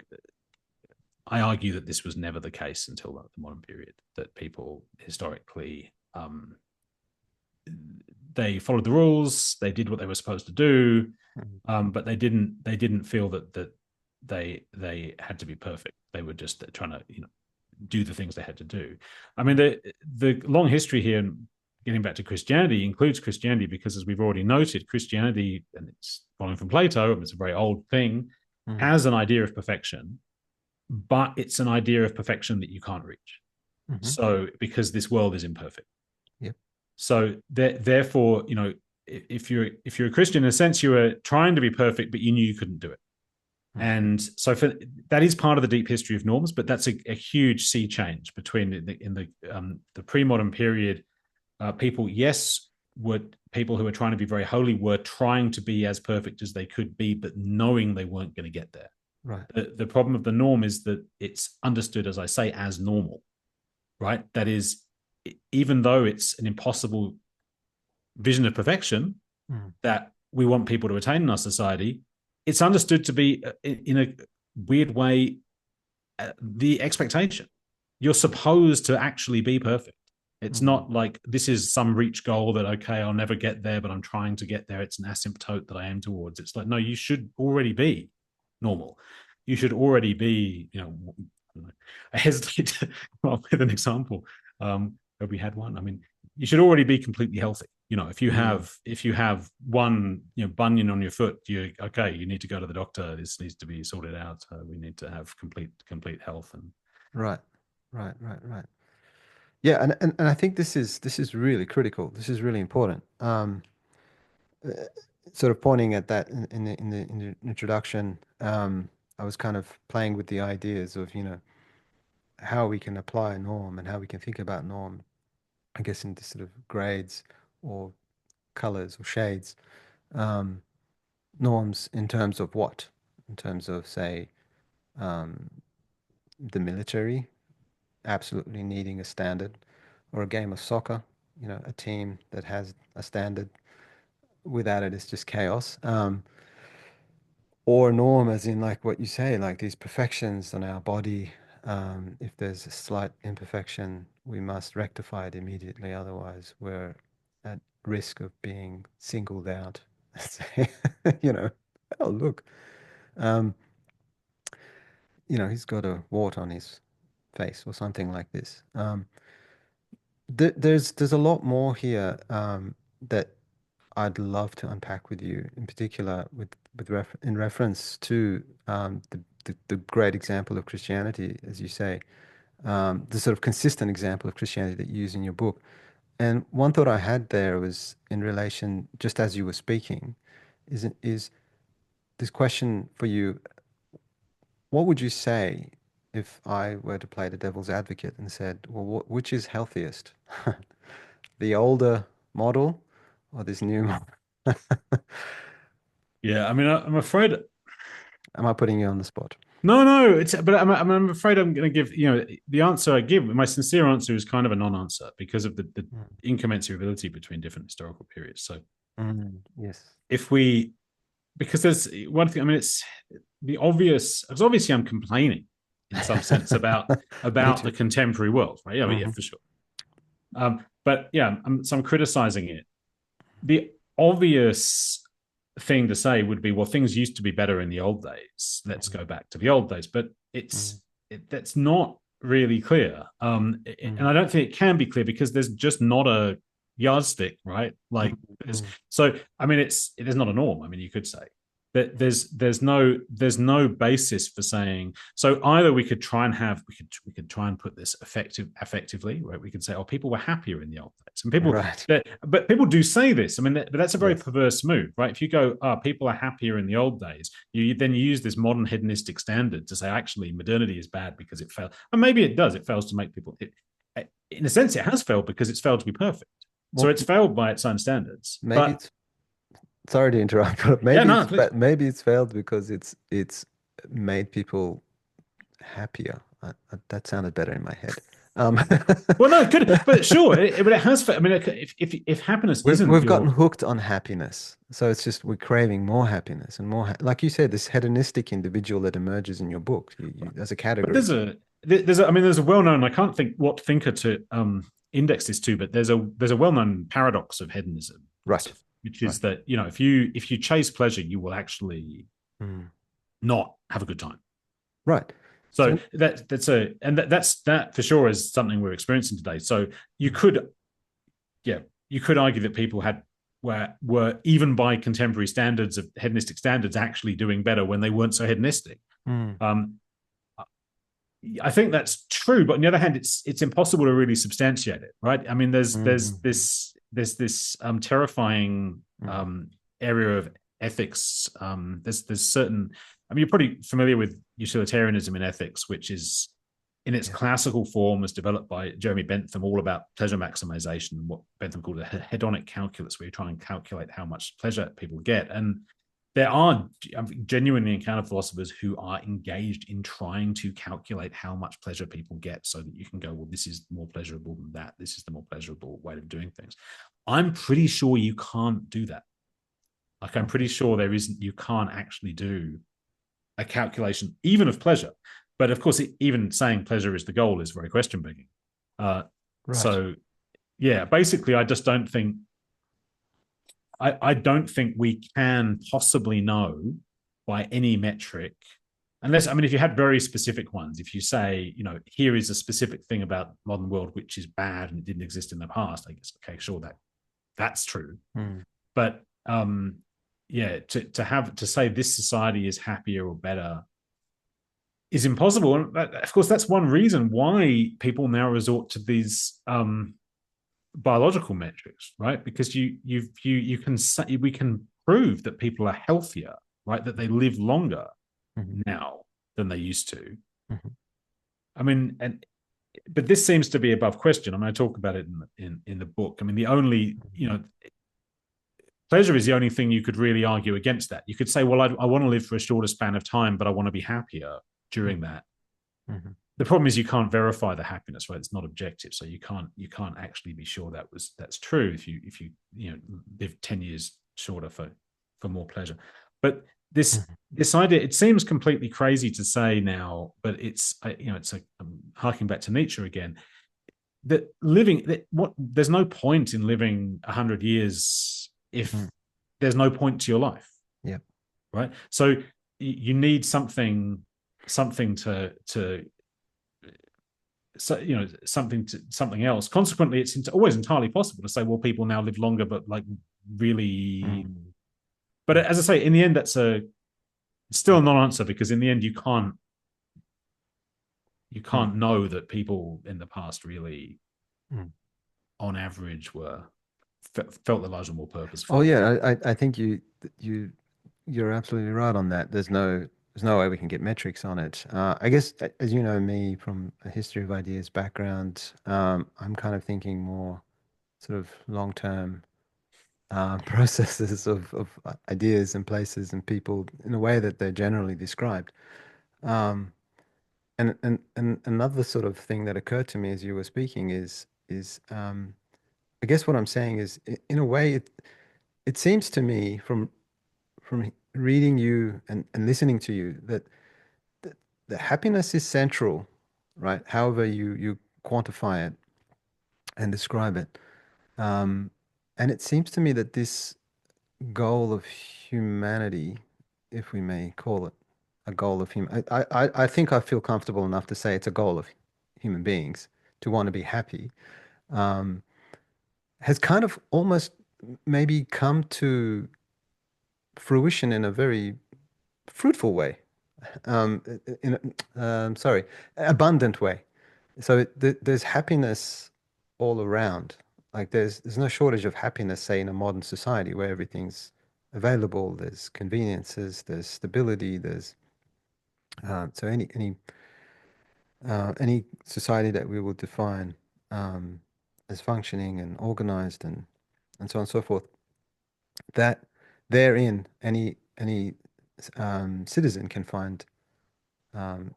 argue that this was never the case until the modern period. That people historically, they followed the rules, they did what they were supposed to do, but they didn't feel that they had to be perfect. They were just trying to do the things they had to do. I mean, the long history here getting back to Christianity, includes Christianity because, as we've already noted, Christianity, and it's following from Plato, it's a very old thing, Mm-hmm. has an idea of perfection, but it's an idea of perfection that you can't reach. Mm-hmm. So, because this world is imperfect. Yep. So therefore, if you're a Christian, in a sense, you were trying to be perfect, but you knew you couldn't do it. Mm-hmm. And so that is part of the deep history of norms, but that's a huge sea change between in the pre-modern period. People, yes, were people who were trying to be very holy were trying to be as perfect as they could be, but knowing they weren't going to get there. Right. The problem of the norm is that it's understood, as I say, as normal, right? That is, even though it's an impossible vision of perfection that we want people to attain in our society, it's understood to be, in a weird way, the expectation. You're supposed to actually be perfect. It's not like this is some reach goal that, okay, I'll never get there, but I'm trying to get there. It's an asymptote that I aim towards. It's like, no, you should already be normal. You should already be, I hesitate to come up with an example. Have we had one? I mean, you should already be completely healthy. If you have one, bunion on your foot, you need to go to the doctor. This needs to be sorted out. We need to have complete health. And right. Yeah, and I think this is really critical. This is really important. Sort of pointing at that in the introduction, I was kind of playing with the ideas of, how we can apply a norm and how we can think about norm, I guess, in this sort of grades or colors or shades. Norms in terms of what? In terms of, say, um, the military absolutely needing a standard, or a game of soccer, a team that has a standard. Without it, it's just chaos. Or norm, as in like what you say, like these perfections on our body. If there's a slight imperfection, we must rectify it immediately. Otherwise, we're at risk of being singled out. Say, oh, look, um, he's got a wart on his face or something like this. There's a lot more here, that I'd love to unpack with you, in particular in reference to, the great example of Christianity, as you say, the sort of consistent example of Christianity that you use in your book. And one thought I had there was in relation, just as you were speaking, is this question for you: what would you say if I were to play the devil's advocate and said, well, which is healthiest? The older model or this new model? yeah, I mean, I'm afraid. Am I putting you on the spot? No. But I'm afraid I'm going to give the answer I give. My sincere answer is kind of a non-answer because of the incommensurability between different historical periods. So, yes, because there's one thing. I mean, it's the obvious. Because obviously, I'm complaining in some sense about the contemporary world, right? Yeah, yeah, for sure. But yeah, I'm criticizing it. The obvious thing to say would be, well, things used to be better in the old days. Let's go back to the old days. But that's not really clear. And I don't think it can be clear because there's just not a yardstick, right? Like, so I mean, there's not a norm. I mean, you could say that there's no basis for saying. So either we could try and put this effectively, right? We could say, oh, people were happier in the old days, and people, right. but people do say this. I mean, but that's a very perverse move, right? If you go, oh, people are happier in the old days, you then use this modern hedonistic standard to say actually modernity is bad because it failed, and maybe it does. It fails to make people. In a sense, it has failed because it's failed to be perfect. Well, so it's failed by its own standards. Maybe sorry to interrupt, but maybe it's failed because it's made people happier. That sounded better in my head. Well, no, good, but sure, but it has. I mean, if happiness we've gotten hooked on happiness, so it's just we're craving more happiness and more. Like you said, this hedonistic individual that emerges in your book, as a category. But there's a well-known. I can't think what thinker to index this to, but there's a well-known paradox of hedonism, right? Which is that if you chase pleasure, you will actually not have a good time, right? So that for sure is something we're experiencing today. So you could, you could argue that people had were even by contemporary standards of hedonistic standards actually doing better when they weren't so hedonistic. Mm. Um, I think that's true, but on the other hand, it's impossible to really substantiate it, right? I mean, Mhm. there's this terrifying Mhm. area of ethics. There's certain. I mean, you're probably familiar with utilitarianism in ethics, which is in its Yeah. classical form was developed by Jeremy Bentham, all about pleasure maximization, what Bentham called a hedonic calculus, where you try and calculate how much pleasure people get. And there are genuinely encountered philosophers who are engaged in trying to calculate how much pleasure people get so that you can go, well, this is more pleasurable than that. This is the more pleasurable way of doing things. I'm pretty sure you can't do that. Like, I'm pretty sure you can't actually do a calculation, even of pleasure. But of course, even saying pleasure is the goal is very question begging. Uh, Right. so, yeah, basically, I don't think we can possibly know by any metric, unless, I mean, if you had very specific ones, if you say, here is a specific thing about modern world which is bad and it didn't exist in the past, I guess, okay, sure, that's true. Mm. But yeah, to say this society is happier or better is impossible. And of course, that's one reason why people now resort to these biological metrics, right? Because you can say, we can prove that people are healthier, right? That they live longer Mhm. now than they used to. Mhm. I mean, but this seems to be above question. I mean, I talk about it in the book. I mean, the only pleasure is the only thing you could really argue against that. You could say, well, I want to live for a shorter span of time, but I want to be happier during that. Mhm. The problem is you can't verify the happiness, right? It's not objective, so you can't actually be sure that's true if you live 10 years shorter for more pleasure. But this Mhm. this idea, it seems completely crazy to say now, but it's like harking back to Nietzsche again, that there's no point in living 100 years if Mm. there's no point to your life, Yep. right? So you need something to so something else. Consequently, it's always entirely possible to say, well, people now live longer, but like really. Mm. But Mm. as I say, in the end, that's still a non-answer, because in the end, you can't Mm. know that people in the past really, Mm. on average, felt their lives were more Oh purposeful. yeah, I think you're absolutely right on that. There's no way we can get metrics on it. I guess as you know me from a history of ideas background, I'm kind of thinking more sort of long-term processes of ideas and places and people in a way that they're generally described. Um, and another sort of thing that occurred to me as you were speaking is I guess what I'm saying is in a way it seems to me from reading you and listening to you that the happiness is central, right? However you quantify it and describe it. Um, and it seems to me that this goal of humanity, if we may call it a goal of human, I think I feel comfortable enough to say it's a goal of human beings to want to be happy, um, has kind of almost maybe come to fruition in a very fruitful way, sorry, abundant way. So there's happiness all around. Like there's no shortage of happiness, say, in a modern society where everything's available. There's conveniences, there's stability, there's so any society that we would define um, as functioning and organized and so on and so forth, that therein any citizen can find um,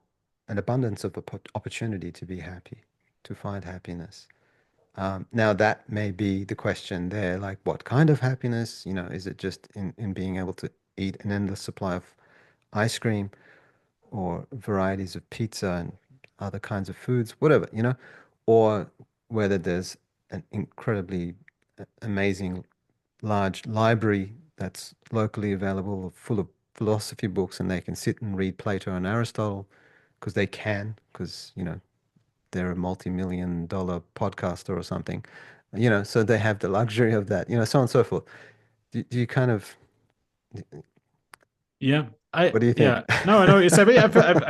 an abundance of opportunity to be happy, to find happiness. Now that may be the question there, like what kind of happiness? Is it just in being able to eat an endless supply of ice cream or varieties of pizza and other kinds of foods, whatever, or whether there's an incredibly amazing large library that's locally available, full of philosophy books, and they can sit and read Plato and Aristotle because they're a multi-million dollar podcaster or something. so they have the luxury of that, so on and so forth. Do you kind of, Yeah, what do you think? yeah, no, I know what you're saying. But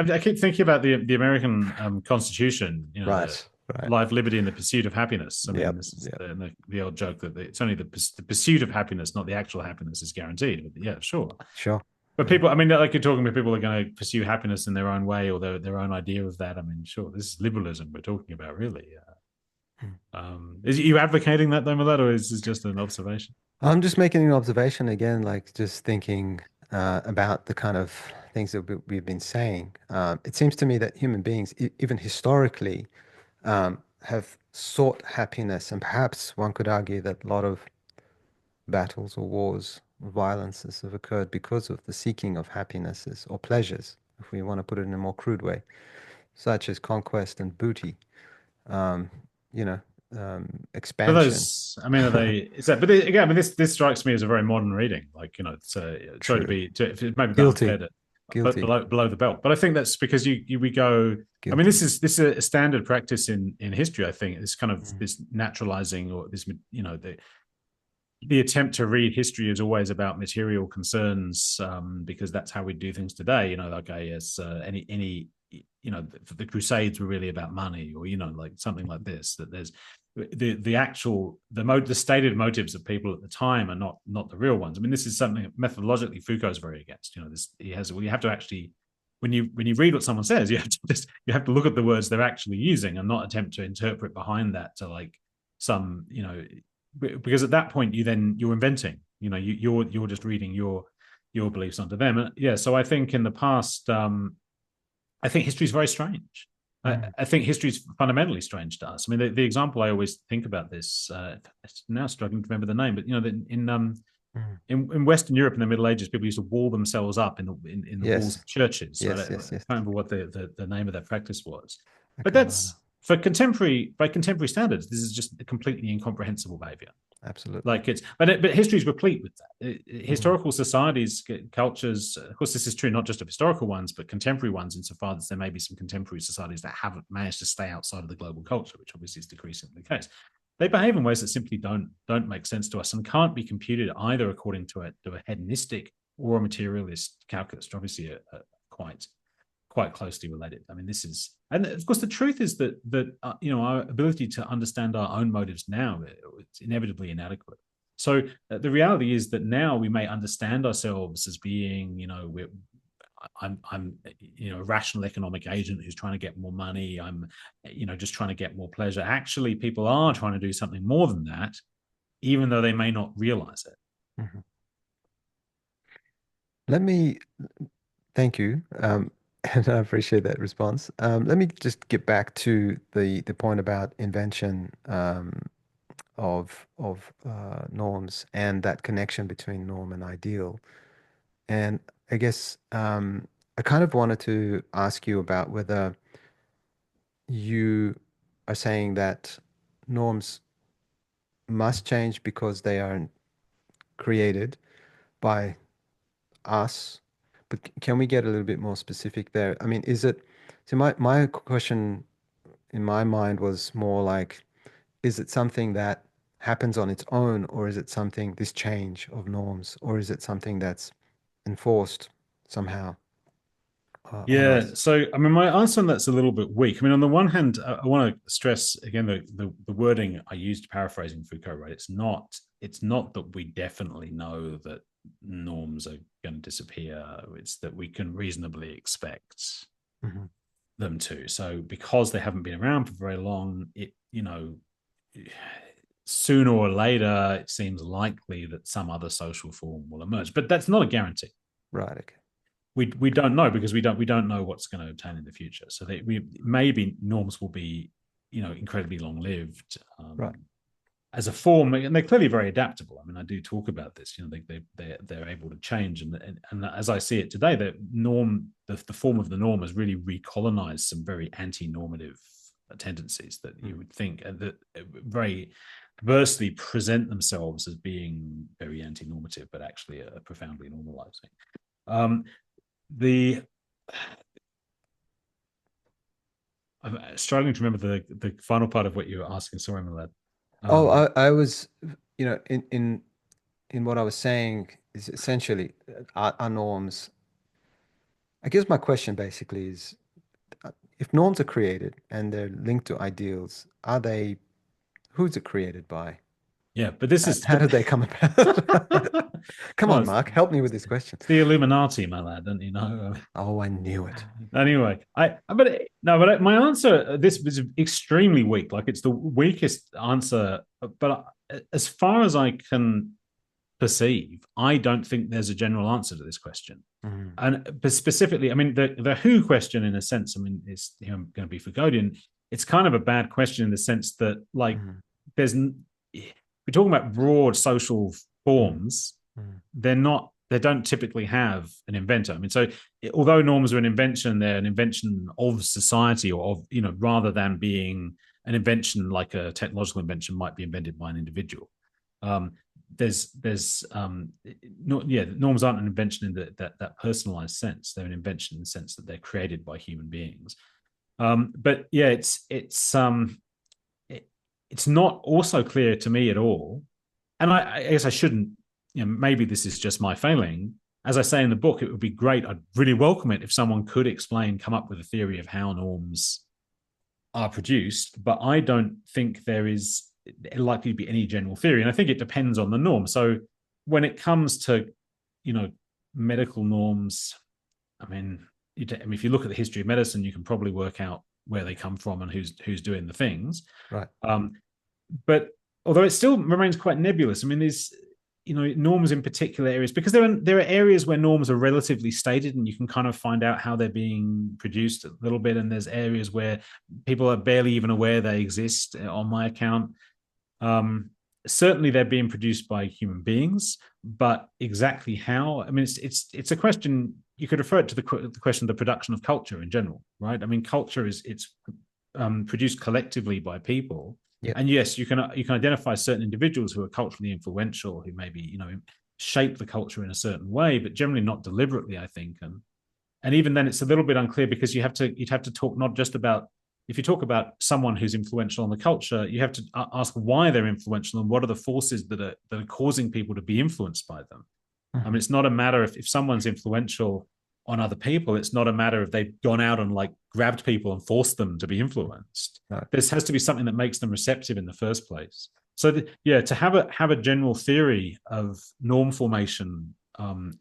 yeah, I keep thinking about the American Constitution. You know, the Right, right. life, liberty, and the pursuit of happiness. I mean, Yep, this is yep. the old joke that it's only the pursuit of happiness, not the actual happiness, is guaranteed. But yeah, sure. Sure. But Yeah. people, I mean, like you're talking about people are going to pursue happiness in their own way or their own idea of that. I mean, sure, this is liberalism we're talking about, really. Hmm. Is you advocating that though, Millet, or is this just an observation? I'm just making an observation again, like just thinking about the kind of things that we've been saying. It seems to me that human beings, even historically, have sought happiness, and perhaps one could argue that a lot of battles or wars or violences have occurred because of the seeking of happinesses or pleasures, if we want to put it in a more crude way, such as conquest and booty, um, you know, For expansion. those, I mean, are they? Is that? But again, I mean, this strikes me as a very modern reading. Like, you know, it's sorry to True. be, if it maybe a bit unfair Guilty. to, but Guilty. below the belt. But I think that's because we go. I mean, Guilty. this is a standard practice in history. I think this kind of Mm. this naturalizing or this, you know, the attempt to read history is always about material concerns, because that's how we do things today. You know, like I guess any the Crusades were really about money, or like something like this. That there's the actual the stated motives of people at the time are not the real ones. I mean, this is something that methodologically Foucault's very against. This he has. We have to actually. When you read what someone says, you have to look at the words they're actually using and not attempt to interpret behind that to like some because at that point you're inventing. You're just reading your beliefs onto them. Yeah, so I think in the past, I think history is very strange. Mm. I think history is fundamentally strange to us. I mean, the example I always think about this, now struggling to remember the name, but Mm. in Western Europe in the Middle Ages, people used to wall themselves up in the walls Yes. of churches. Right? I Yes. can't Yes. Yes. remember what the name of that practice was, I but can't remember. that's by contemporary standards. This is just a completely incomprehensible behavior. Absolutely. Like but history is replete with that. Mm. Historical societies, cultures, of course, this is true not just of historical ones, but contemporary ones, insofar as there may be some contemporary societies that haven't managed to stay outside of the global culture, which obviously is decreasingly the case. They behave in ways that simply don't make sense to us and can't be computed either according to a hedonistic or a materialist calculus, which obviously are quite closely related. I mean, this is, and of course, the truth is that our ability to understand our own motives now it's inevitably inadequate. So the reality is that now we may understand ourselves as being, I'm a rational economic agent who's trying to get more money. I'm, just trying to get more pleasure. Actually, people are trying to do something more than that, even though they may not realize it. Mhm. Let me thank you, and I appreciate that response. Let me just get back to the point about invention of norms and that connection between norm and ideal. And I guess I kind of wanted to ask you about whether you are saying that norms must change because they are created by us. But can we get a little bit more specific there? I mean, is it, so my question in my mind was more like, is it something that happens on its own, or is it something, this change of norms, or is it something that's enforced somehow on Yeah. us? So, I mean, my answer on that's a little bit weak. I mean, on the one hand, I want to stress again the wording I used paraphrasing Foucault, right? It's not that we definitely know that norms are going to disappear. It's that we can reasonably expect Hmm. them to. So, because they haven't been around for very long, sooner or later, it seems likely that some other social form will emerge. But that's not a guarantee. Right. Okay. We don't know because we don't know what's going to obtain in the future. So we maybe norms will be incredibly long lived, Right. as a form, and they're clearly very adaptable. I mean, I do talk about this. They're able to change, and as I see it today, the form of the norm has really recolonized some very anti-normative tendencies that you would think that very perversely present themselves as being very anti-normative, but actually are profoundly normalizing. Um, the I'm struggling to remember the final part of what you were asking. Sorry, Milad. Oh, Um, I was, in what I was saying is essentially our norms. I guess my question basically is, if norms are created and they're linked to ideals, who's it created by? yeah, but this is How did they come about? Come well, on, Mark, help me with this question. it's the Illuminati, my lad, don't you know? Oh, I knew it. Anyway, my answer, this was extremely weak. Like it's the weakest answer. But as far as I can perceive, I don't think there's a general answer to this question. Mm, But specifically, I mean, the who question, in a sense, I mean, is going to be Foucauldian. It's kind of a bad question in the sense that, like, mm, there's we're talking about broad social mm, forms. mm, They don't typically have an inventor. I mean, so although norms are an invention, they're an invention of society, or of, rather than being an invention like a technological invention might be invented by an individual. Um, there's norms aren't an invention in that personalized sense. They're an invention in the sense that they're created by human beings. But yeah, it's not also clear to me at all. And I guess I shouldn't, maybe this is just my failing. As I say in the book, it would be great. I'd really welcome it if someone could come up with a theory of how norms are produced. But I don't think there is likely to be any general theory. And I think it depends on the norm. So when it comes to, medical norms, I mean, if you look at the history of medicine, you can probably work out where they come from and who's doing the things. right. But although it still remains quite nebulous, I mean, there's norms in particular areas, because there are areas where norms are relatively stated and you can kind of find out how they're being produced a little bit, and there's areas where people are barely even aware they exist. On my account, certainly they're being produced by human beings, but exactly how? I mean, it's a question. You could refer it to the question of the production of culture in general, right? I mean, culture it's produced collectively by people. Yeah. And yes, you can identify certain individuals who are culturally influential, who maybe shape the culture in a certain way, but generally not deliberately, I think. And even then, it's a little bit unclear, because you'd have to talk not just about, if you talk about someone who's influential on the culture, you have to ask why they're influential and what are the forces that are causing people to be influenced by them. I mean, Mhm. it's not a matter if someone's influential on other people, it's not a matter of they've gone out and like grabbed people and forced them to be influenced. No. There has to be something that makes them receptive in the first place. So to have a general theory of norm formation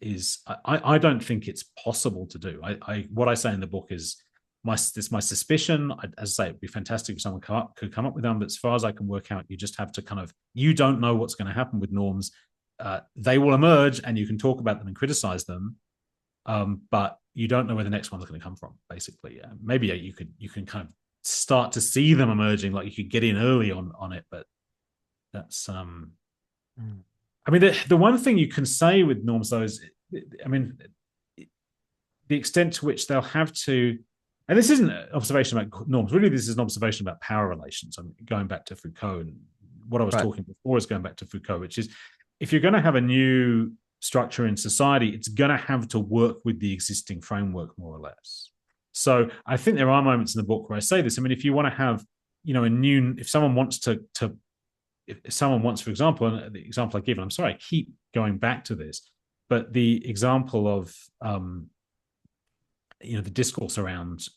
is, I don't think it's possible to do. What I say in the book is my suspicion. As I say, it'd be fantastic if someone could come up with them, but as far as I can work out, you just have to you don't know what's going to happen with norms. They will emerge, and you can talk about them and criticize them, but you don't know where the next one's going to come from. Basically, maybe you can kind of start to see them emerging, like you could get in early on it, but that's Mm. I mean, the one thing you can say with norms, though, is, I mean, the extent to which they'll have to, and this isn't an observation about norms, really, this is an observation about power relations. I'm going back to Foucault, and what I was Right. talking before is going back to Foucault, which is, if you're going to have a new structure in society, it's going to have to work with the existing framework, more or less. So I think there are moments in the book where I say this. I mean, if you want to have, if someone wants if someone wants, for example, and the example I give, and I'm sorry, I keep going back to this, but the example of, the discourse around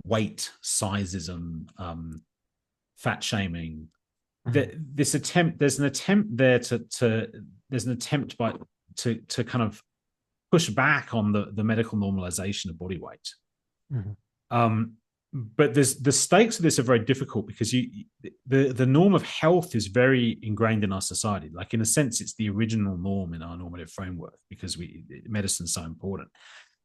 weight, sizeism, fat shaming, Mhm. there's an attempt there there's an attempt to kind of push back on the medical normalization of body weight. Mhm. But the stakes of this are very difficult, because the norm of health is very ingrained in our society. Like, in a sense, it's the original norm in our normative framework, because medicine's so important.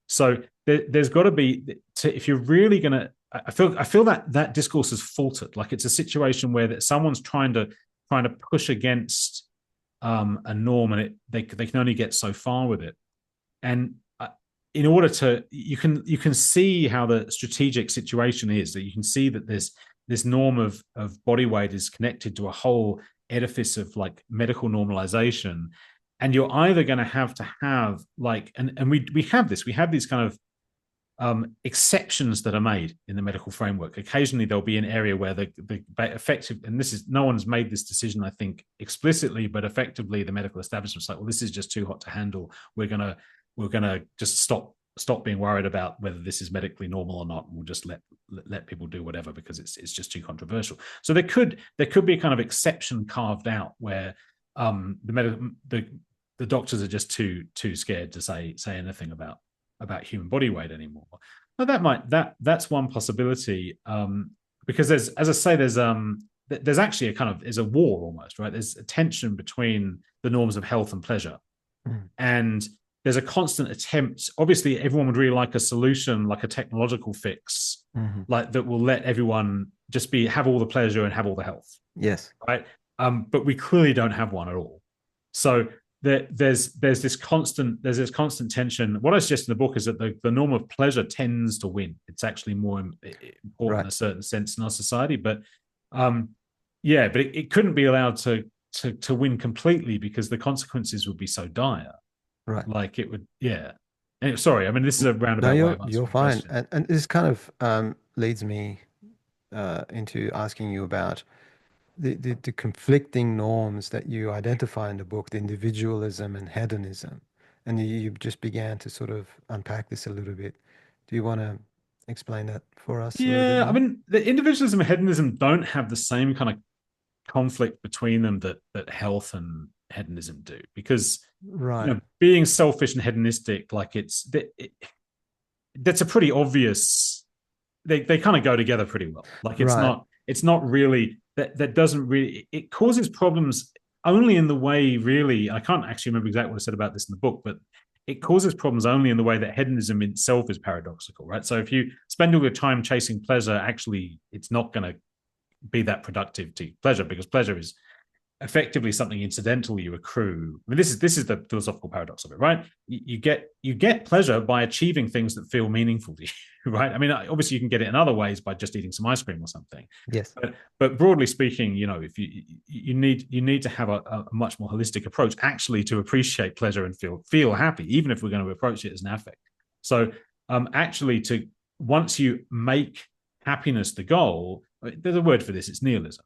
So there's got to be, if you're really going to, I feel that discourse has faltered. Like, it's a situation where that someone's trying to push against a norm, and they can only get so far with it. And in order to, you can see how the strategic situation is, that you can see that this norm of body weight is connected to a whole edifice of like medical normalization. And you're either going to have like, and we have these kind exceptions that are made in the medical framework. Occasionally, there'll be an area where the effective, and this is no one's made this decision, I think, explicitly, but effectively, the medical establishment's like, well, this is just too hot to handle. We're gonna just stop being worried about whether this is medically normal or not. We'll just let people do whatever because it's just too controversial. So there could be a kind of exception carved out where the doctors are just too scared to say anything about human body weight anymore. But that's one possibility, because as I say, there's actually there's a war almost, right? There's a tension between the norms of health and pleasure, and there's a constant attempt. Obviously, everyone would really like a solution, like a technological fix, like that will let everyone just have all the pleasure and have all the health. Yes. Right. But we clearly don't have one at all. So there's this constant tension. What I suggest in the book is that the norm of pleasure tends to win. It's actually more important in a certain sense in our society. But it couldn't be allowed to win completely because the consequences would be so dire. Right. Like it would, yeah. Anyway, sorry, I mean this is a roundabout way of answering you're fine. question. And this kind of leads me into asking you about the conflicting norms that you identify in the book, the individualism and hedonism. And you just began to sort of unpack this a little bit. Do you want to explain that for us a little bit Yeah, I more? mean, the individualism and hedonism don't have the same kind of conflict between them that health and hedonism do, because Right. being selfish and hedonistic, like that's a pretty obvious. They kind of go together pretty well. Like Right. it's not really that doesn't really, it causes problems only in the way, really, I can't actually remember exactly what I said about this in the book, but it causes problems only in the way that hedonism itself is paradoxical, right? So if you spend all your time chasing pleasure, actually it's not going to be that productive to pleasure, because pleasure is effectively something incidental you accrue. I mean, this is the philosophical paradox of it, right? You get pleasure by achieving things that feel meaningful to you, right? I mean, obviously you can get it in other ways by just eating some ice cream or something. Yes. But broadly speaking, if you need to have a much more holistic approach actually to appreciate pleasure and feel happy, even if we're going to approach it as an affect. So actually, once you make happiness the goal, there's a word for this, it's nihilism.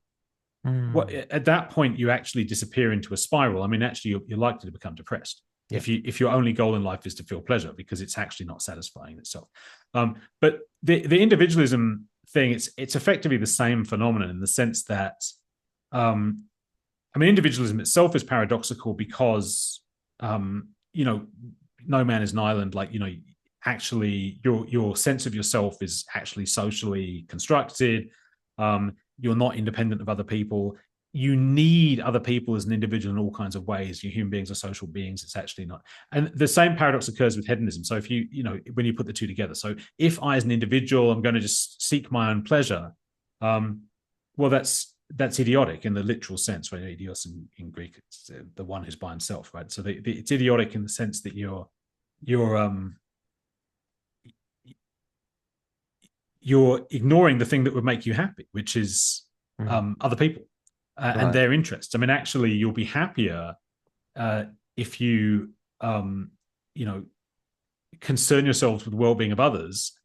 At that point, you actually disappear into a spiral. I mean, actually, you're likely to become depressed if your only goal in life is to feel pleasure, because it's actually not satisfying in itself. But the individualism thing, it's effectively the same phenomenon in the sense that, I mean, individualism itself is paradoxical because, no man is an island. Like, actually, your sense of yourself is actually socially constructed. You're not independent of other people. You need other people as an individual in all kinds of ways. Human beings are social beings. It's actually not. And the same paradox occurs with hedonism. So if when you put the two together, so if I as an individual, I'm going to just seek my own pleasure, well, that's idiotic in the literal sense, right? Idios in Greek, it's the one who's by himself, right? So it's idiotic in the sense that you're ignoring the thing that would make you happy, which is other people and their interests. I mean, actually, you'll be happier if you, concern yourselves with the well-being of others.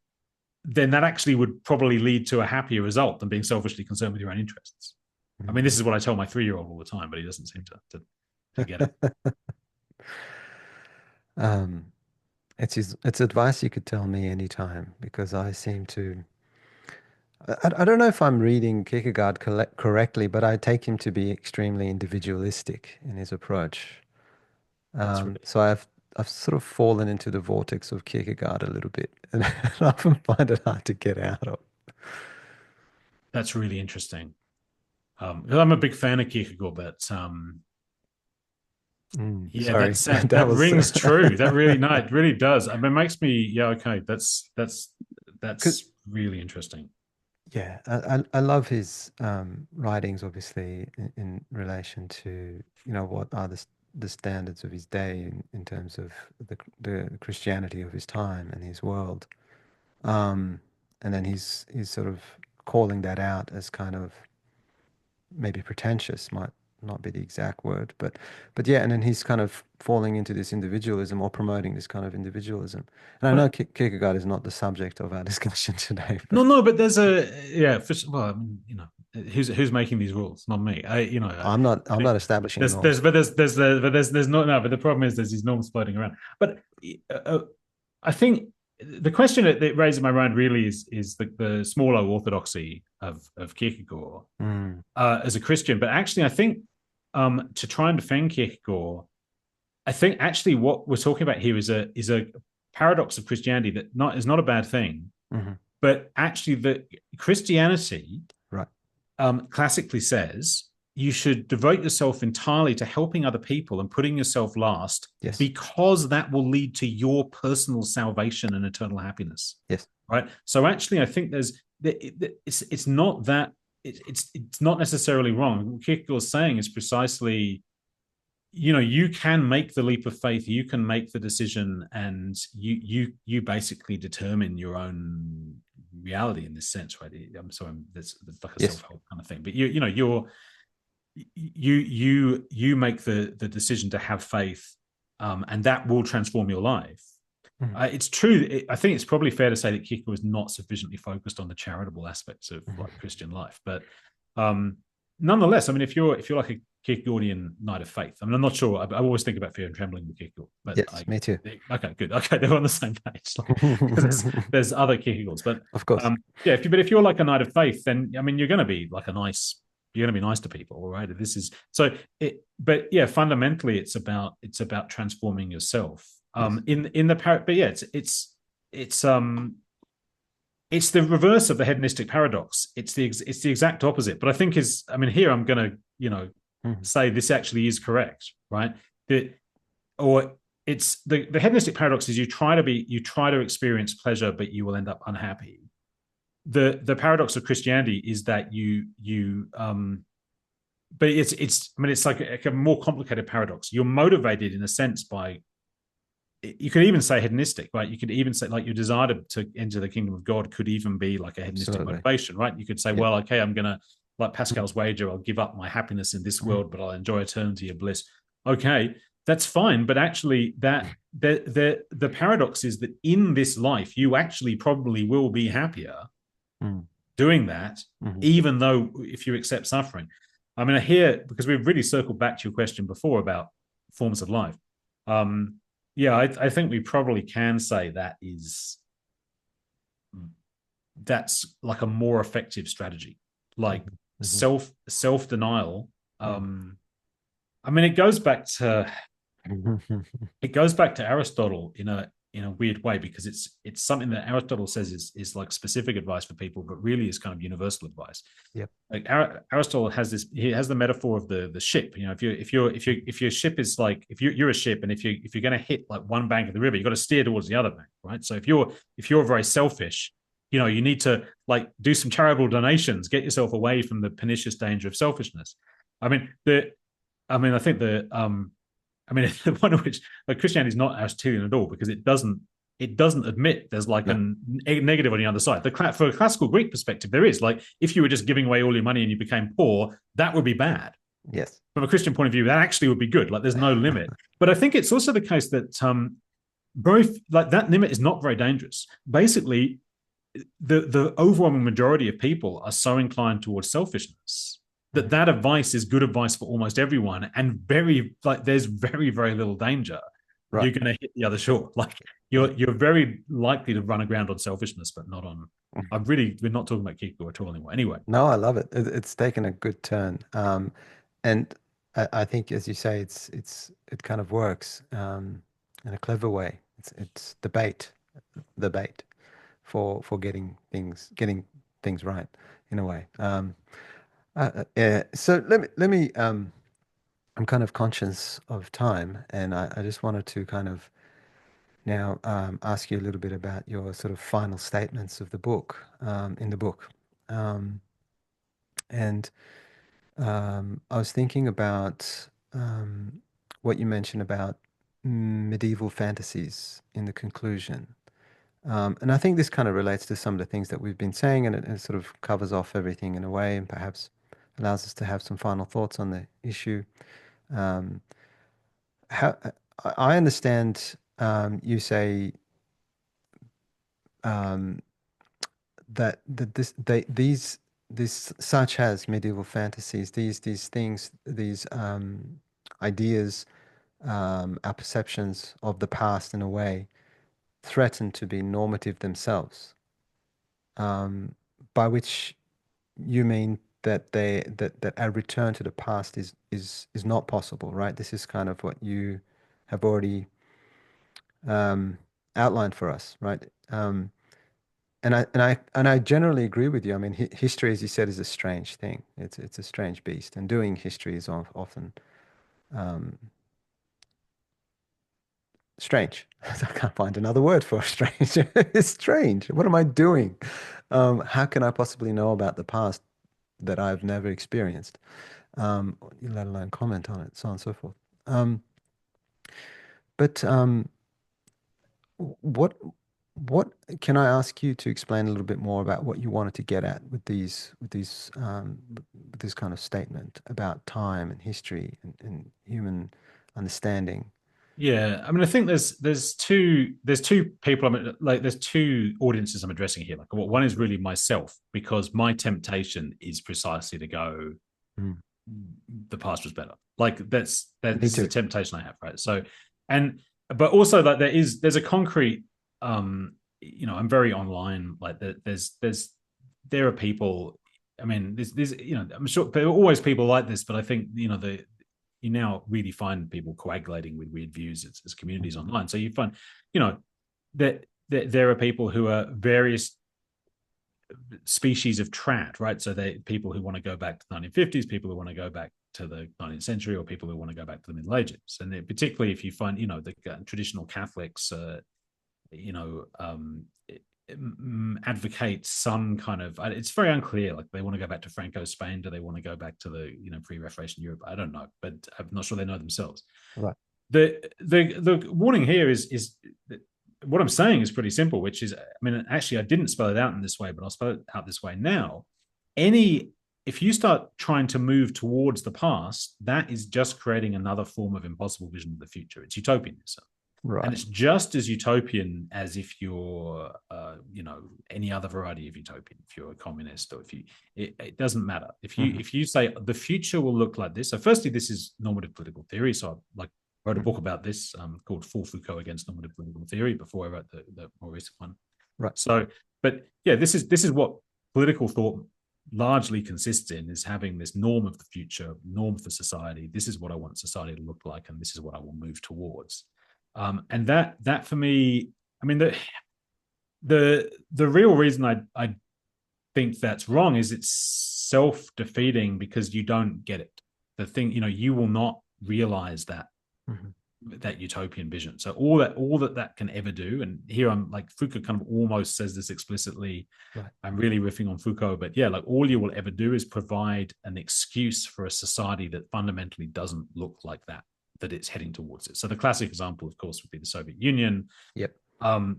Then that actually would probably lead to a happier result than being selfishly concerned with your own interests. I mean, this is what I tell my 3-year-old all the time, but he doesn't seem to get it. It's advice you could tell me anytime, because I seem to. I don't know if I'm reading Kierkegaard correctly, but I take him to be extremely individualistic in his approach. So I've sort of fallen into the vortex of Kierkegaard a little bit, and I often find it hard to get out of. That's really interesting. I'm a big fan of Kierkegaard, but yeah, Sorry, that rings true. That really, no, it really does. I mean, it makes me, yeah, okay, that's really interesting. Yeah, I love his writings, obviously, in relation to, what are the standards of his day in terms of the Christianity of his time and his world. And then he's sort of calling that out as kind of maybe pretentious, might not be the exact word, but yeah, and then he's kind of falling into this individualism or promoting this kind of individualism. And I know But Kierkegaard is not the subject of our discussion today, no, but no, but there's a yeah. Well, I mean, who's making these rules? Not me. I'm not establishing there's norms. but there's not no. But the problem is there's these norms floating around. But I think the question that raises in my mind really is the small o orthodoxy of Kierkegaard Mm, as a Christian. But actually, I think to try and defend Kierkegaard, I think actually what we're talking about here is a paradox of Christianity that not is not a bad thing, mhm. but actually the Christianity Right. classically says you should devote yourself entirely to helping other people and putting yourself last Yes. because that will lead to your personal salvation and eternal happiness. Yes. Right. So actually, I think it's not that it's not necessarily wrong. What Kierkegaard is saying is precisely, you can make the leap of faith, you can make the decision, and you basically determine your own reality in this sense, right? I'm sorry, there's like a Yes. self-help kind of thing, but you make the decision to have faith, and that will transform your life. Mhm. It's true. I think it's probably fair to say that Kierkegaard was not sufficiently focused on the charitable aspects of Mhm. like Christian life, but um, nonetheless, I mean, if you're like a Kierkegaardian knight of faith, I mean, I'm not sure. I always think about Fear and Trembling with Kierkegaard, but Yes, me too. okay, good, okay, they're on the same page because there's other Kierkegaards, but Of course. yeah, if you're like a knight of faith, then I mean, you're going to be like you're going to be nice to people, all right? This is so but yeah, fundamentally, it's about transforming yourself. Yes. In the but yeah, it's the reverse of the hedonistic paradox. It's the exact opposite. But I think I mean, here I'm going to Mhm. say this actually is correct, right? That or it's the hedonistic paradox is you try to experience pleasure, but you will end up unhappy. The paradox of Christianity is that but it's I mean it's like a more complicated paradox. You're motivated in a sense by, you could even say hedonistic, right? You could even say like your desire to enter the kingdom of God could even be like a hedonistic Absolutely. motivation, right? You could say, Yeah. well, okay, I'm gonna, like Pascal's wager, I'll give up my happiness in this Mhm. world, but I'll enjoy eternity of bliss. Okay, that's fine, but actually the paradox is that in this life you actually probably will be happier Mhm. doing that, Mhm. even though if you accept suffering. I mean, I hear, because we've really circled back to your question before about forms of life. Um, yeah, I think we probably can say that's like a more effective strategy, like Mhm. Mhm. self denial. Mhm. I mean, Mhm. it goes back to Aristotle in a weird way, because it's something that Aristotle says is like specific advice for people, but really is kind of universal advice. Yep. Like Aristotle has this, he has the metaphor of the ship. If your ship is like, if you're a ship, and if you're going to hit like one bank of the river, you got to steer towards the other bank, right? So if you're very selfish, you need to like do some charitable donations, get yourself away from the pernicious danger of selfishness. I mean I think I mean, one of which, like, Christianity is not Aristotelian at all, because it doesn't admit there's like No. a negative on the other side. For a classical Greek perspective, there is, like, if you were just giving away all your money and you became poor, that would be bad. Yes. From a Christian point of view, that actually would be good. Like, there's no limit. But I think it's also the case that both, like, that limit is not very dangerous. Basically, the overwhelming majority of people are so inclined towards selfishness that Mhm. that advice is good advice for almost everyone, and there's very very little danger Right. you're going to hit the other shore. Like, Right. you're very likely to run aground on selfishness, but not on. Mhm. We're not talking about Kierkegaard at all anymore. Anyway, No, I love it. It's taken a good turn. And I think, as you say, it kind of works in a clever way. It's the bait for getting things right in a way. Yeah. So let me. I'm kind of conscious of time, and I just wanted to kind of now ask you a little bit about your sort of final statements of the book, in the book. Um, and I was thinking about what you mentioned about medieval fantasies in the conclusion. And I think this kind of relates to some of the things that we've been saying, and it sort of covers off everything in a way, and perhaps allows us to have some final thoughts on the issue. Um, how I understand you say um, that these such as medieval fantasies, these things, these ideas, our perceptions of the past in a way threaten to be normative themselves, um, by which you mean that that a return to the past is not possible, right? This is kind of what you have already um, outlined for us, right? And I generally agree with you. I mean, hi history, as you said, is a strange thing. It's a strange beast, and doing history is often um, strange. I can't find another word for strange. It's strange. What am I doing? How can I possibly know about the past that I've never experienced, let alone comment on it, so on and so forth. Um, but what what can I ask you to explain a little bit more about what you wanted to get at with with this kind of statement about time and history and human understanding? Yeah, I mean, I think there's two people. Like there's two audiences I'm addressing here. Like, one is really myself because my temptation is precisely to go, Mm. the past was better. Like Me this is a too. temptation I have, right? So, and but also like there's a concrete, I'm very online. Like there are people. I mean, there's I'm sure there are always people like this, but I think you now really find people coagulating with weird views as communities online. So you find, you know, that there are people who are various species of trad, right? So they people who want to go back to the 1950s, people who want to go back to the 19th century, or people who want to go back to the Middle Ages. And particularly if you find, the traditional Catholics, you know, um, advocate some kind of, it's very unclear, like they want to go back to Franco Spain, do they want to go back to the pre-Reformation Europe? I don't know, but I'm not sure they know themselves. Right. The warning here is what I'm saying is pretty simple, which is, I mean, actually I didn't spell it out in this way, but I'll spell it out this way now. Any If you start trying to move towards the past, that is just creating another form of impossible vision of the future. It's utopianism. And Right. it's just as utopian as if you're, any other variety of utopian. If you're a communist, or if it doesn't matter. Mhm. If you say the future will look like this. So, firstly, this is normative political theory. So, I wrote a Mhm. book about this called "For Foucault Against Normative Political Theory" before I wrote the more recent one. Right. So, but yeah, this is what political thought largely consists in: is having this norm of the future, norm for society. This is what I want society to look like, and this is what I will move towards. And that for me, I mean, the real reason I think that's wrong is it's self-defeating because you don't get it. The thing, you will not realize Mhm. that utopian vision. So all that can ever do, and here I'm like, Foucault kind of almost says this explicitly. Right. I'm really riffing on Foucault, but yeah, like all you will ever do is provide an excuse for a society that fundamentally doesn't look like that it's heading towards it. So the classic example, of course, would be the Soviet Union. Yep.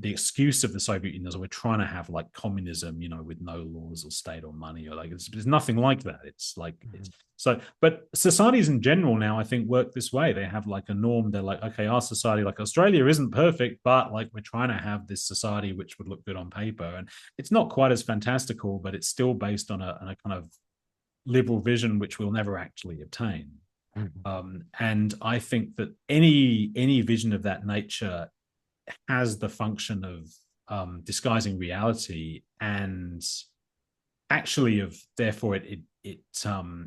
The excuse of the Soviet Union is we're trying to have like communism, with no laws or state or money, or like there's nothing like that. It's like it's Mhm. so, but societies in general now, I think, work this way. They have like a norm. They're like, okay, our society, like Australia, isn't perfect, but like we're trying to have this society which would look good on paper, and it's not quite as fantastical, but it's still based on a kind of liberal vision which we'll never actually obtain. Mhm. And I think that any vision of that nature has the function of disguising reality, and actually of therefore it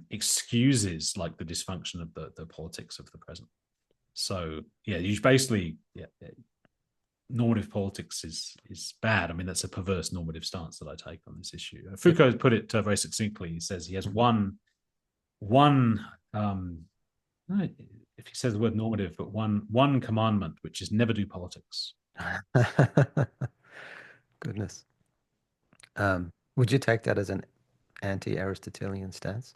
excuses like the dysfunction of the politics of the present. So yeah, you basically, yeah, normative politics is bad. I mean, that's a perverse normative stance that I take on this issue. Yep. Foucault put it very succinctly. He says he has Mhm. one if he says the word normative, but one commandment, which is never do politics. Goodness. Would you take that as an anti-Aristotelian stance?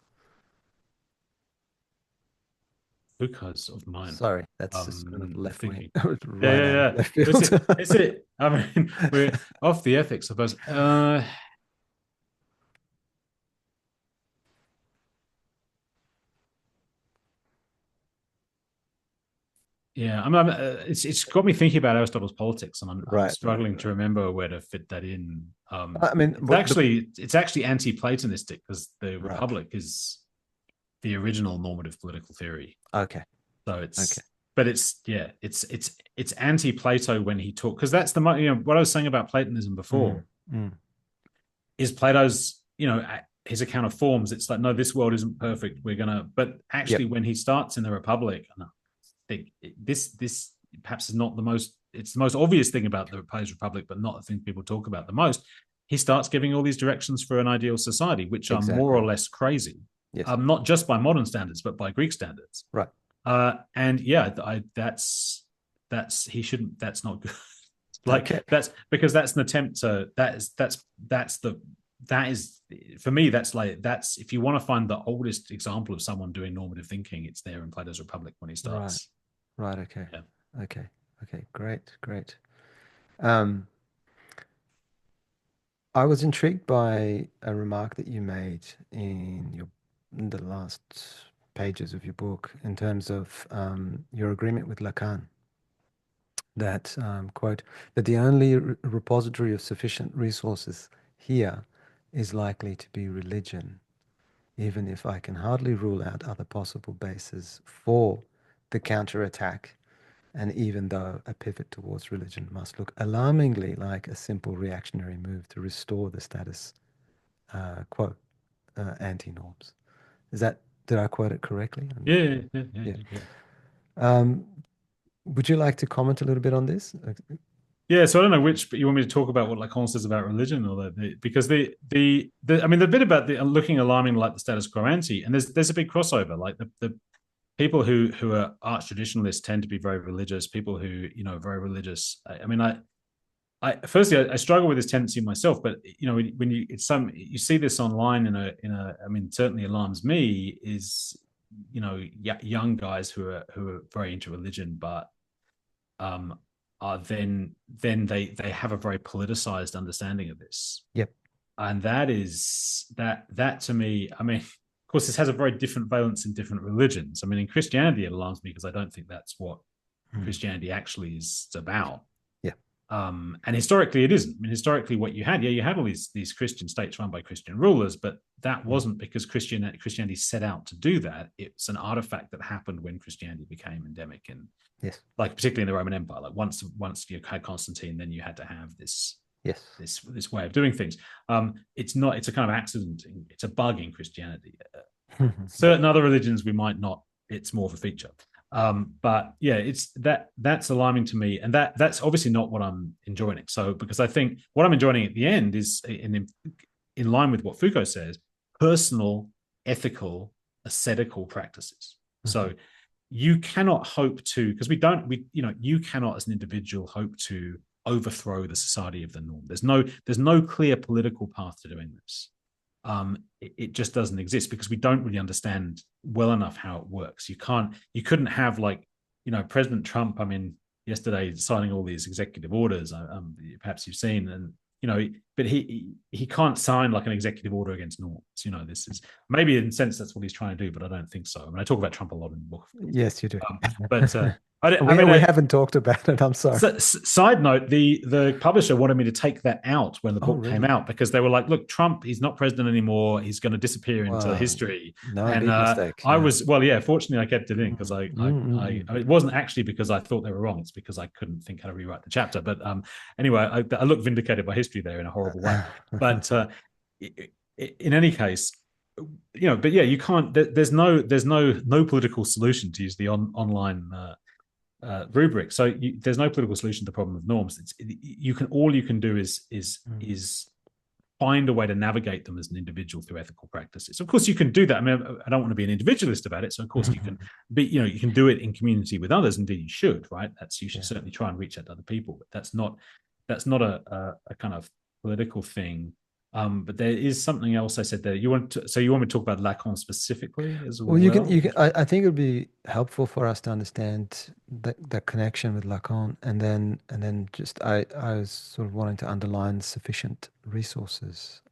Because of mine. Sorry, that's just kind of left wing. Thinking. It was Yeah, right yeah, out of yeah. left Is field. it? Is it? I mean, we're off the ethics, I suppose. Yeah, it's got me thinking about Aristotle's Politics, and I'm Right, right, struggling right. to remember where to fit that in. I mean, what the It's actually anti-Platonistic because the right. Republic is the original normative political theory. Okay, So okay. but it's yeah, it's anti-Plato when he talk, because that's what I was saying about Platonism before Mm, mm. is Plato's, his account of forms. It's like, no, this world isn't perfect. We're gonna, but actually, Yep. when he starts in the Republic, and I think this perhaps is not the most. It's the most obvious thing about the Plato's Republic, but not the thing people talk about the most. He starts giving all these directions for an ideal society, which are more or Exactly. less crazy, Yes. not just by modern standards, but by Greek standards. Right. And yeah, that's he shouldn't. That's not good. Like Okay. that's because that's an attempt to that is for me, that's like, that's, if you want to find the oldest example of someone doing normative thinking, it's there in Plato's Republic when he Right. starts. Right. Okay. Yeah. Okay. Okay. Great. Great. Um, I was intrigued by a remark that you made in the last pages of your book in terms of your agreement with Lacan that quote that the only repository of sufficient resources here is likely to be religion, even if I can hardly rule out other possible bases for the counterattack, and even though a pivot towards religion must look alarmingly like a simple reactionary move to restore the status quo, anti-norms. Is that, did I quote it correctly? Yeah. Yeah. Um, would you like to comment a little bit on this? Yeah, so I don't know which, but you want me to talk about what Lacan says about religion, or because I mean, the bit about the looking alarming like the status quo ante, and there's a big crossover. Like the people who are arch traditionalists tend to be very religious. People who, are very religious. I mean, I firstly, I struggle with this tendency myself, but when you see this online I mean, certainly alarms me is, young guys who are very into religion, but um are then they have a very politicized understanding of this, Yep. and that to me, I mean, of course, this has a very different valence in different religions. I mean, in Christianity, it alarms me because I don't think that's what Mm. Christianity actually is about. Yeah. And historically, it isn't. I mean, historically, what you had all these Christian states run by Christian rulers, but that Mm. wasn't because Christianity set out to do that. It's an artifact that happened when Christianity became endemic, and Yes. like particularly in the Roman Empire. Like once you had Constantine, then you had to have Yes. this way of doing things. It's not. It's a kind of accident. It's a bug in Christianity. Certain other religions we might not. It's more of a feature. But yeah, it's that's alarming to me, and that's obviously not what I'm enjoying. So because I think what I'm enjoying at the end is in line with what Foucault says: personal, ethical, ascetical practices. So you cannot hope to, because you cannot as an individual hope to overthrow the society of the norm. There's no clear political path to doing this. It just doesn't exist because we don't really understand well enough how it works. You couldn't have, like, President Trump, I mean, yesterday signing all these executive orders, perhaps you've seen, and but he can't sign like an executive order against norms. This is maybe in a sense that's what he's trying to do, but I don't think so. I mean, I talk about Trump a lot in the book, of course. Yes, you do. But I We mean, we haven't talked about it. I'm sorry. side note: the publisher wanted me to take that out when the Oh, book came really? out, because they were like, "Look, Trump, he's not president anymore. He's going to disappear into Wow. history." No, And big mistake. I Yeah. was, well, yeah. Fortunately, I kept it in because Mm, mm, mm, mm. it wasn't actually because I thought they were wrong. It's because I couldn't think how to rewrite the chapter. But anyway, I look vindicated by history there in a horrible way. But in any case, but yeah, you can't. There's no political solution, to use the online rubric. So there's no political solution to the problem of norms. All you can do Mm, is find a way to navigate them as an individual through ethical practices. Of course, you can do that. I mean, I don't want to be an individualist about it. So of course you can be, you can do it in community with others. Indeed, you should, right? You should yeah. certainly try and reach out to other people. But that's not a kind of political thing. But there is something else I said there. So you want me to talk about Lacan specifically as Well, you well? can, I think it would be helpful for us to understand the connection with Lacan, and then just I was sort of wanting to underline sufficient resources.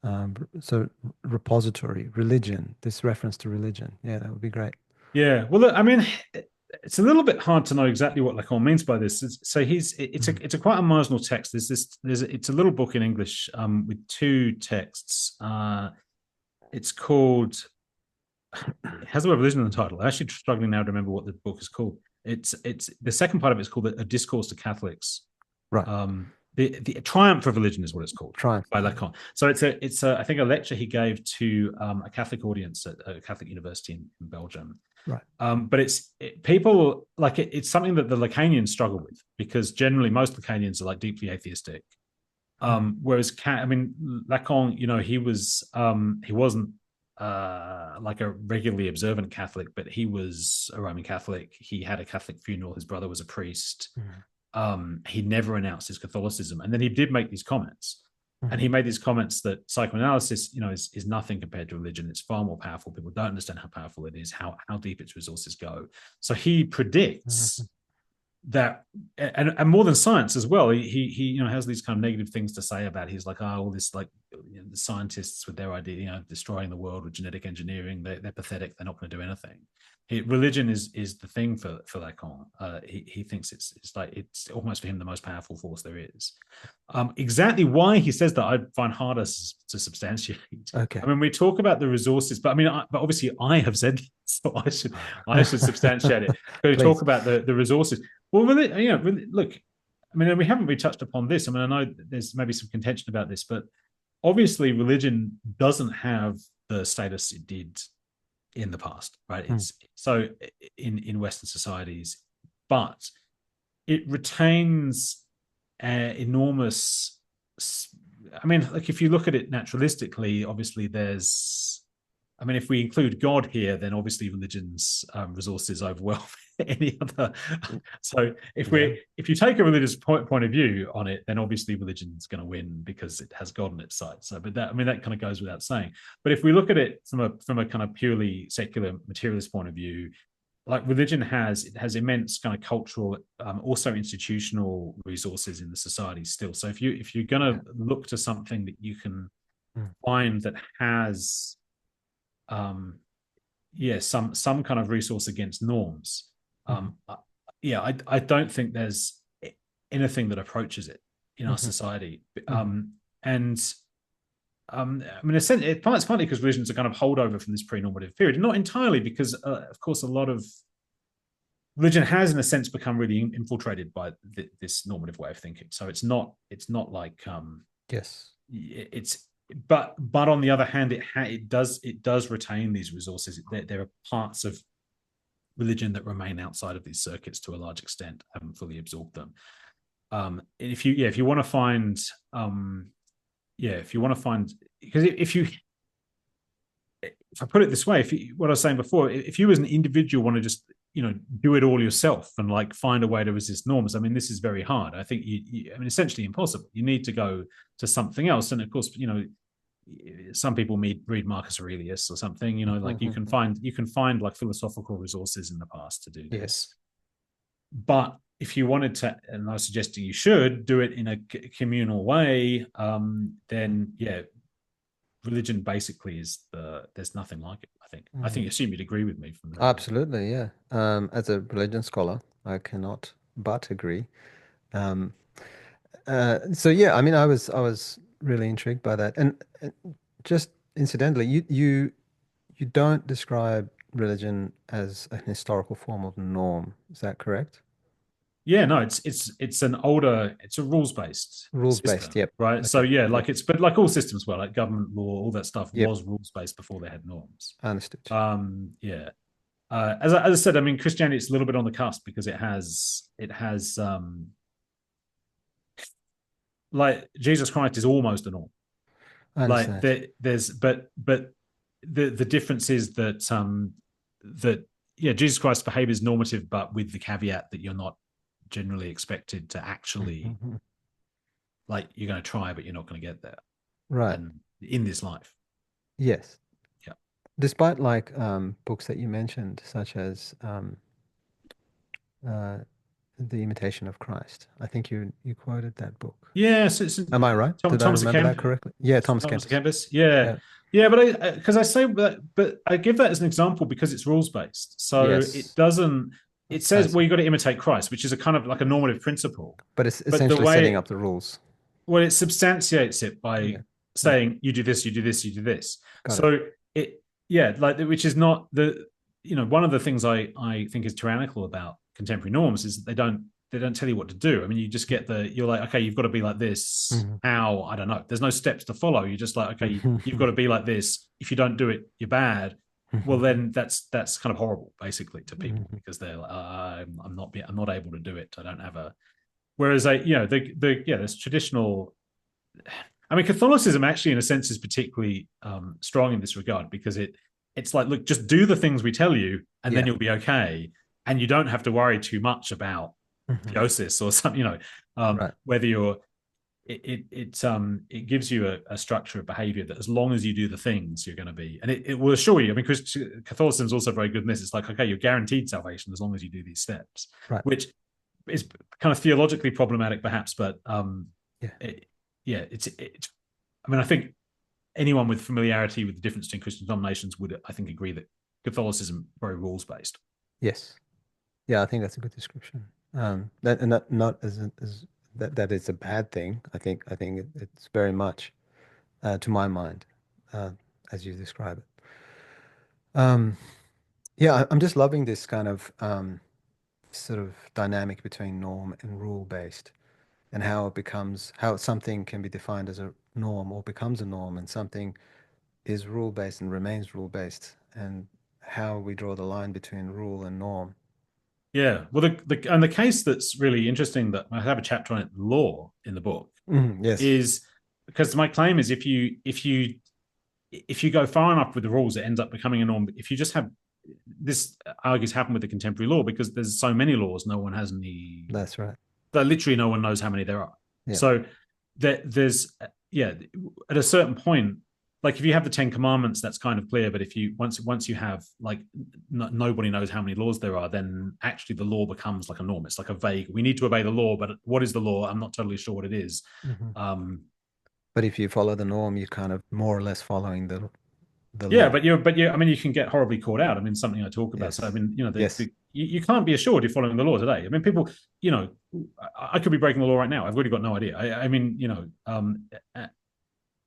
So repository, religion, this reference to religion. Yeah, that would be great. Yeah. Well, look, I mean, it's a little bit hard to know exactly what Lacan means by this. So it's a quite a marginal text. It's a little book in English with two texts. It's called, it has the word religion in the title. I'm actually struggling now to remember what the book is called. It's the second part of it is called A Discourse to Catholics. Right. The Triumph of Religion is what it's called. Triumph. By Lacan. So it's a I think a lecture he gave to a Catholic audience at a Catholic university in Belgium. Right. But people like it's something that the Lacanians struggle with, because generally most Lacanians are like deeply atheistic. Whereas Lacan, he wasn't like a regularly observant Catholic, but he was a Roman Catholic. He had a Catholic funeral. His brother was a priest. He never announced his Catholicism, and then he did make these comments. And he made these comments that psychoanalysis, is nothing compared to religion. It's far more powerful. People don't understand how powerful it is, how deep its resources go. So he predicts that, and more than science as well. He has these kind of negative things to say about. He's like, all this the scientists with their idea, destroying the world with genetic engineering. They're pathetic. They're not going to do anything. Religion is the thing for Lacan. He thinks it's almost for him the most powerful force there is. Exactly why he says that I find harder to substantiate. Okay. I mean, we talk about the resources, but but obviously I have said this, so I should substantiate it. But we talk about the resources. Well, look. I mean, we haven't really touched upon this. I mean, I know there's maybe some contention about this, but obviously religion doesn't have the status it did in the past, right? It's so in Western societies, but it retains enormous. I mean, like if you look at it naturalistically, obviously there's. I mean, if we include God here, then obviously religion's resources overwhelm any other. So if you take a religious point of view on it, then obviously religion's going to win because it has God on its side. So, but that kind of goes without saying. But if we look at it from a kind of purely secular materialist point of view, like religion has immense kind of cultural, also institutional resources in the society still. So if you're going to look to something that you can find that has some kind of resource against norms. I don't think there's anything that approaches it in our society. I mean, it's partly because religion's a kind of holdover from this pre-normative period, and not entirely because, of course, a lot of religion has, in a sense, become really infiltrated by this normative way of thinking. So it's not like But on the other hand, it does retain these resources. There are parts of religion that remain outside of these circuits to a large extent, haven't fully absorbed them. If you want to find, because if I put it this way, what I was saying before, if you as an individual want to just do it all yourself and like find a way to resist norms, I mean, this is very hard. I think essentially impossible. You need to go to something else, and of course, some people read Marcus Aurelius or something. Like you can find like philosophical resources in the past to do this. Yes. But if you wanted to, and I was suggesting you should do it in a communal way, then religion basically there's nothing like it. I think assume you'd agree with me from that. Absolutely, yeah. As a religion scholar, I cannot but agree. So yeah, I mean, I was really intrigued by that, and just incidentally, you don't describe religion as an historical form of norm. Is that correct? Yeah, no, it's a rules-based Rules-based, yep. Right. Okay. So yeah, but like all systems were, like government law, all that stuff was rules-based before they had norms. Understood. Yeah. As I said, I mean, Christianity is a little bit on the cusp because it has like Jesus Christ is almost a norm. Like there's but the difference is that Jesus Christ's behavior is normative, but with the caveat that you're not generally expected to actually like you're going to try, but you're not going to get there. Right. And in this life. Yes. Yeah. Despite like books that you mentioned, such as The Imitation of Christ. I think you quoted that book. Yeah. Am I right? Did I remember that correctly? Yeah, Thomas Kempis. Yeah. But I say that, but I give that as an example because it's rules based. So it doesn't. it I says, well, see. you got to imitate Christ, which is a kind of like a normative principle. But it's But the essentially setting way, up the rules. well, it substantiates it by Yeah. Yeah. saying, you do this, you do this, you do this. Got it. So it, yeah, like, which is not the, one of the things I think is tyrannical about contemporary norms is that they don't tell you what to do. I mean, you just get you're like, okay, you've got to be like this. Mhm. How? I don't know. There's no steps to follow. You're just like, okay, you've got to be like this. If you don't do it, you're bad. Well, then that's kind of horrible, basically, to people because they're like, I'm not able to do it. I don't have a. Whereas this traditional. I mean, Catholicism actually, in a sense, is particularly strong in this regard because it's like, look, just do the things we tell you, and then Yeah. you'll be okay, and you don't have to worry too much about Mhm. theosis or something. Right. Whether you're it gives you a structure of behavior that as long as you do the things, you're going to be, and it will assure you. I mean, Catholicism is also very good in this. It's like, okay, you're guaranteed salvation as long as you do these steps, Right. which is kind of theologically problematic, perhaps, but Yeah. yeah, it's. I mean, I think anyone with familiarity with the difference between Christian denominations would, I think, agree that Catholicism is very rules based. Yes. Yeah, I think that's a good description. That and that not as that that is a bad thing. I think it's very much to my mind, uh, as you describe it. Um, yeah, I'm just loving this kind of sort of dynamic between norm and rule based, and how something can be defined as a norm or becomes a norm, and something is rule based and remains rule based, and how we draw the line between rule and norm. Yeah, well, the case that's really interesting that I have a chapter on it, law, in the book, Yes, is because my claim is if you go far enough with the rules, it ends up becoming a norm. If you just have this argues happen with the contemporary law because there's so many laws, no one has any. that's right. Literally, no one knows how many there are. Yeah. So there's yeah, at a certain point, like if you have the Ten Commandments, that's kind of clear. But if you once you have like nobody knows how many laws there are, then actually the law becomes like a norm. It's like a vague. We need to obey the law, but what is the law? I'm not totally sure what it is. Mhm. Um, But if you follow the norm, you're kind of more or less following the Yeah, law. but I mean, you can get horribly caught out. I mean, something I talk about. So I Yes. mean, Yes. you can't be assured you're following the law today. I mean, people, you know, I could be breaking the law right now. I've really got no idea. I mean,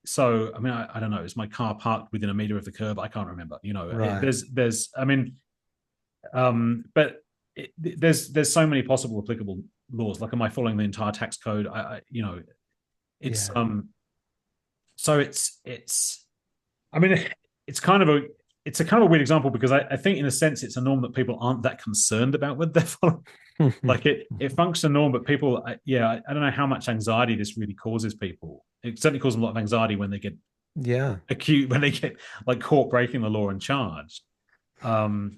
so I mean, I don't know. Is my car parked within a meter of the curb? I can't remember. Right. I mean, but there's so many possible applicable laws. Like, am I following the entire tax code? It's Yeah. so it's I mean, it's kind of a it's a kind of a weird example because I think in a sense it's a norm that people aren't that concerned about whether they're following. Like it functions a norm, but people, I don't know how much anxiety this really causes people. It certainly causes them a lot of anxiety when they get Yeah. acute, when they get like caught breaking the law and charged. Um,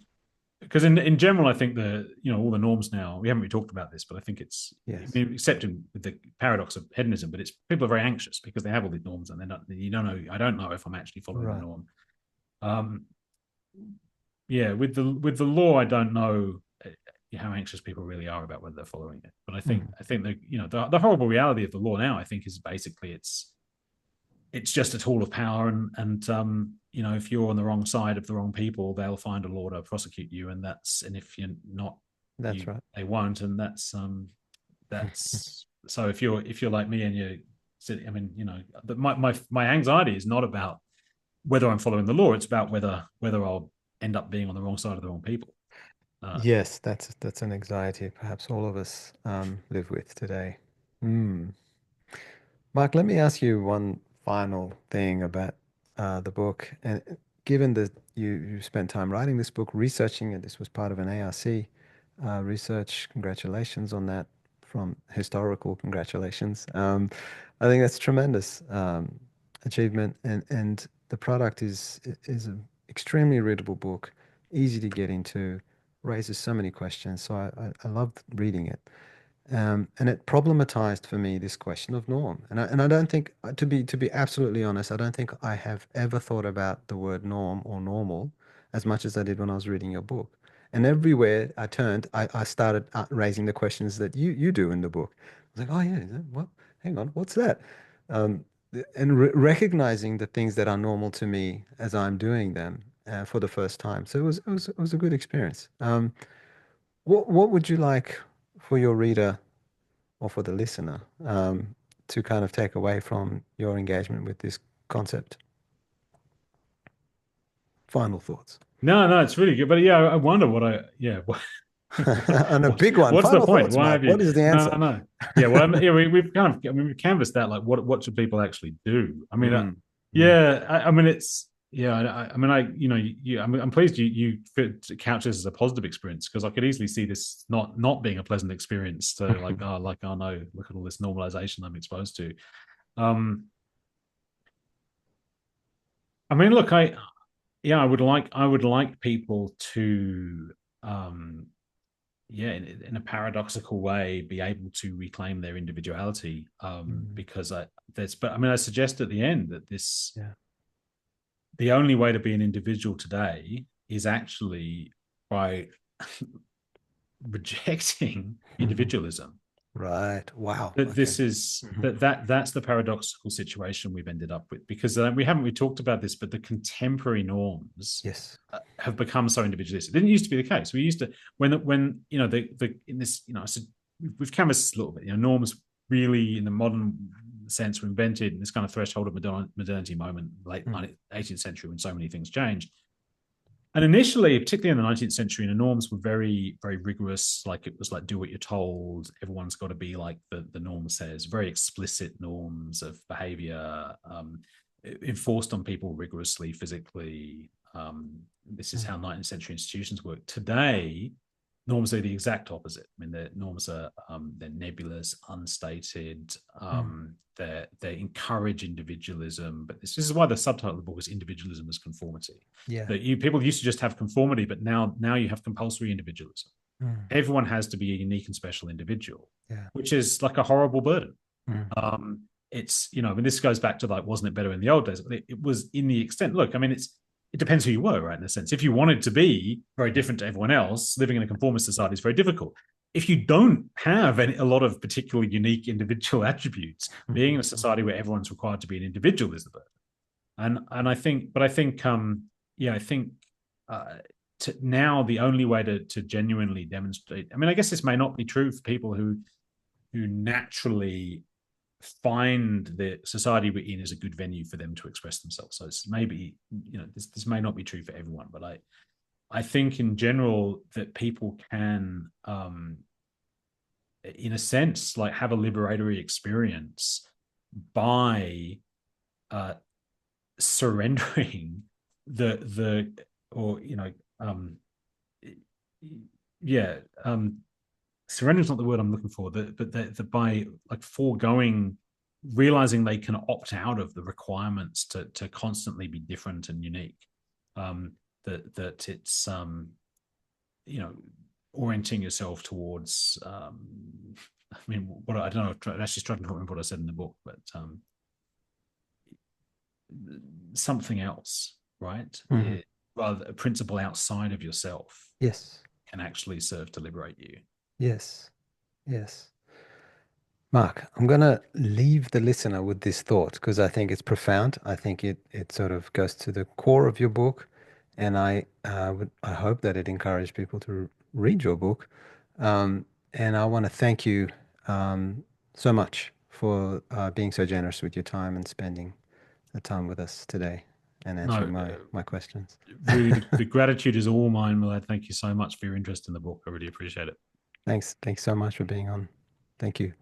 because in general, I think all the norms now, we haven't really talked about this, but I think it's, I Yes. mean, except with the paradox of hedonism, but it's people are very anxious because they have all these norms and they're not, you don't know, I don't know if I'm actually following the Right. norm. Um, yeah, with the law, I don't know how anxious people really are about whether they're following it. But Mhm. I think that the horrible reality of the law now, I think, is basically it's just a tool of power, and if you're on the wrong side of the wrong people, they'll find a law to prosecute you, and if you're not, That's right. they won't, and that's so if you're like me and you, I mean, my anxiety is not about whether I'm following the law; it's about whether I'll end up being on the wrong side of the wrong people. Yes, that's an anxiety perhaps all of us live with today. Hmm. Mark, let me ask you one final thing about the book. And given that you spent time writing this book, researching it, this was part of an ARC research. Congratulations on that. From historical congratulations. I think that's tremendous achievement, and the product is an extremely readable book, easy to get into, raises so many questions. So I loved reading it. And it problematized for me this question of norm. And I don't think, to be absolutely honest, I don't think I have ever thought about the word norm or normal as much as I did when I was reading your book. And everywhere I turned, I started raising the questions that you do in the book. I was like, oh yeah, well, hang on, what's that? Um, and recognizing the things that are normal to me as I'm doing them for the first time. So it was a good experience. What would you like for your reader or for the listener to kind of take away from your engagement with this concept? Final thoughts. No, no, it's really good. But yeah, I wonder what And a big one. what's the Final point? thoughts, Why Mark. have you? What is the No, answer? no. Yeah, well, yeah, we've kind of, I mean, we've canvassed that. Like, what should people actually do? I mean, Mm, mm, yeah, I mean, it's yeah. I mean, I'm pleased you couch this as a positive experience because I could easily see this not being a pleasant experience to like oh no, look at all this normalization I'm exposed to. Um, I mean, look, yeah, I would like people to um yeah, in a paradoxical way, be able to reclaim their individuality. mm. Because but I mean, I suggest at the end that Yeah. the only way to be an individual today is actually by rejecting individualism. Right. Wow. That Okay. this is Mhm. that's the paradoxical situation we've ended up with because we talked about this, but the contemporary norms Yes. have become so individualistic. It didn't used to be the case. We used to when you know the in this you know I said we've canvassed this a little bit. You know, norms really in the modern sense were invented in this kind of threshold of modernity moment, late Mm, 18th century when so many things changed. And initially, particularly in the 19th century, the norms were very, very rigorous. Like it was like, do what you're told. Everyone's got to be like the norm says. Very explicit norms of behavior enforced on people rigorously, physically. This is mm, how 19th century institutions work. Today, norms are the exact opposite. I mean, the norms are they're nebulous, unstated. mm. They encourage individualism, but this is why the subtitle of the book is "Individualism as Conformity." Yeah. That people used to just have conformity, but now you have compulsory individualism. Mm, Everyone has to be a unique and special individual, yeah. which is like a horrible burden. Mm, It's I mean, this goes back to like, wasn't it better in the old days? It was in the extent. Look, I mean, it depends who you were, right? In a sense, if you wanted to be very different to everyone else, living in a conformist society is very difficult. If you don't have a lot of particularly unique individual attributes, being in a mhm. society where everyone's required to be an individual is the burden. And I think, but I think, yeah, I think uh, now the only way to genuinely demonstrate. I mean, I guess this may not be true for people who naturally find the society we're in is a good venue for them to express themselves. So it's maybe this may not be true for everyone, but I think in general that people can in a sense like have a liberatory experience by uh, surrendering the or yeah surrender is not the word I'm looking for. But the by like foregoing, realizing they can opt out of the requirements to constantly be different and unique. That it's you know orienting yourself towards. I mean, what I don't know. Actually, struggling to remember what I said in the book, but something else, right? Mhm. Rather, a principle outside of yourself Yes. can actually serve to liberate you. Yes. Yes. Mark, I'm going to leave the listener with this thought because I think it's profound. I think it sort of goes to the core of your book, and I hope that it encouraged people to read your book. And I want to thank you so much for being so generous with your time and spending the time with us today and answering No, my questions. really, the gratitude is all mine, Millad. Thank you so much for your interest in the book. I really appreciate it. Thanks. Thanks so much for being on. Thank you.